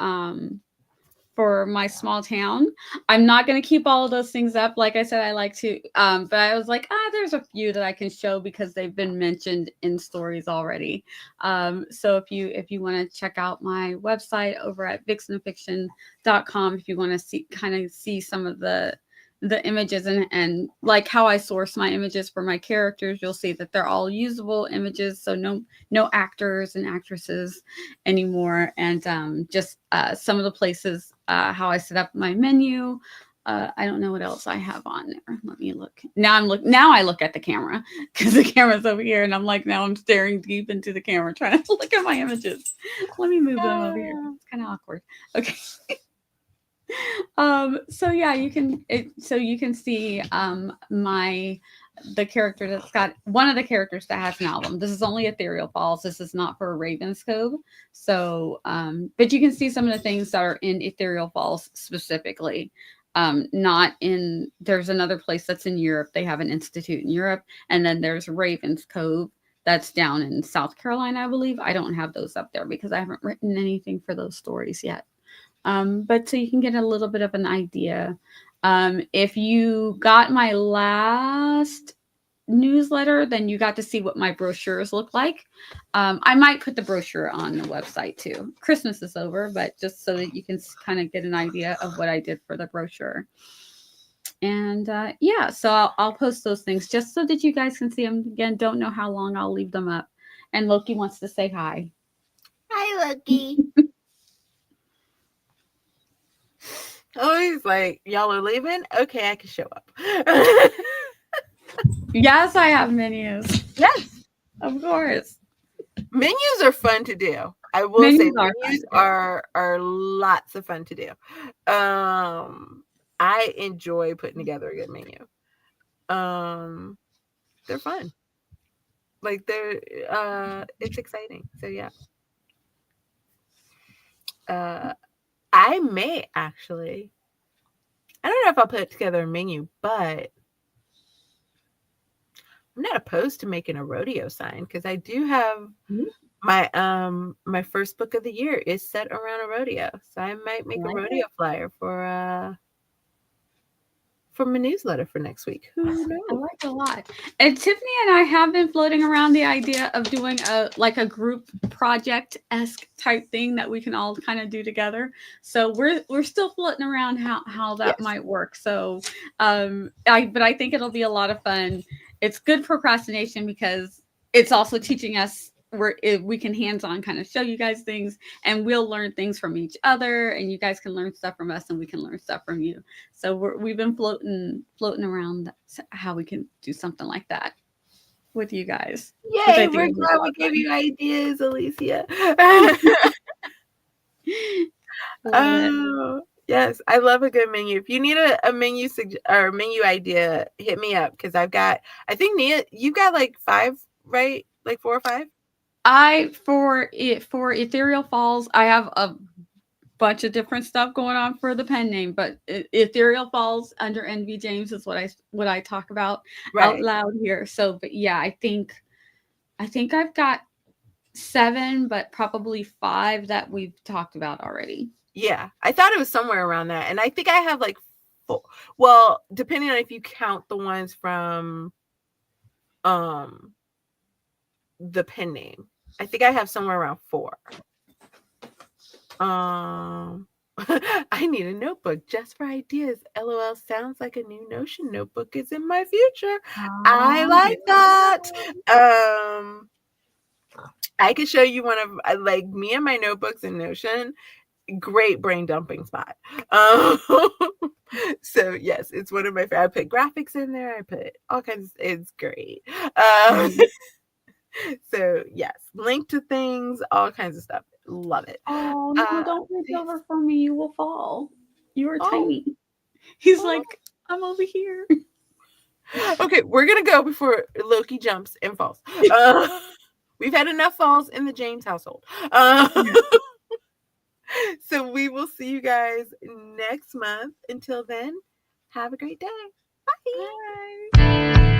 my small town. I'm not going to keep all of those things up. Like I said, I like to, but I was like, there's a few that I can show because they've been mentioned in stories already. So if you want to check out my website over at vixenfiction.com, if you want to see some of the images and like how I source my images for my characters, you'll see that they're all usable images. So no actors and actresses anymore. And just some of the places, how I set up my menu. I don't know what else I have on there. Let me look. Now I look at the camera because the camera's over here, and I'm like, now I'm staring deep into the camera trying to look at my images. Let me move them over here. It's kind of awkward. Okay. So yeah, you can see the character that's got one of the characters that has an album. This is only Ethereal Falls. This is not for Ravenscove. So but you can see some of the things that are in Ethereal Falls specifically. Not in There's another place that's in Europe. They have an institute in Europe, and then there's Ravenscove that's down in South Carolina, I believe. I don't have those up there because I haven't written anything for those stories yet. But so you can get a little bit of an idea. If you got my last newsletter, then you got to see what my brochures look like. I might put the brochure on the website too. Christmas is over, but just so that you can kind of get an idea of what I did for the brochure. And yeah, so I'll post those things just so that you guys can see them. Again, don't know how long I'll leave them up. And Loki wants to say hi. Hi, Loki. Oh, he's like, y'all are leaving? Okay, I can show up. Yes, I have menus. Yes. Of course. Menus are fun to do. I will say menus are lots of fun to do. I enjoy putting together a good menu. They're fun. Like it's exciting. So yeah. I may actually, I don't know if I'll put together a menu, but I'm not opposed to making a rodeo sign because I do have my first book of the year is set around a rodeo, so I might I make a like rodeo it. flyer for my newsletter for next week. Who I knows? like it a lot. And Tiffany and I have been floating around the idea of doing a group project esque type thing that we can all kind of do together. So we're still floating around how that Yes. might work. So I think it'll be a lot of fun. It's good procrastination because it's also teaching us where we can hands on kind of show you guys things, and we'll learn things from each other, and you guys can learn stuff from us, and we can learn stuff from you. So we've been floating around how we can do something like that with you guys, which I Yay, think we're would be a glad lot we of gave you ideas, Alicia. fun. Love it. Oh, yes, I love a good menu. If you need a menu or menu idea, hit me up because I think Nia, you got like five, right? Like four or five? For Ethereal Falls, I have a bunch of different stuff going on for the pen name, but Ethereal Falls under NV James is what I talk about out Right. loud here. So, but yeah, I think I've got 7, but probably 5 that we've talked about already. Yeah, I thought it was somewhere around that. And I think I have like four. Well, depending on if you count the ones from um the pen name, I think I have somewhere around 4. Um, I need a notebook just for ideas. LOL sounds like a new Notion notebook is in my future. I Here like we that. go. I could show you one of like me and my notebooks in Notion. Great brain dumping spot. Um, so yes, it's one of my favorite. I put graphics in there. I put all kinds. It's great. Um, Mhm. so yes, link to things, all kinds of stuff. Love it. Oh no, Uh, don't reach yes. over for me. You will fall. You are Oh, tiny. He's oh. like, I'm over here. Okay, we're gonna go before Loki jumps and falls. Uh, we've had enough falls in the James household. Yeah. So we will see you guys next month. Until then, have a great day. Bye. Bye.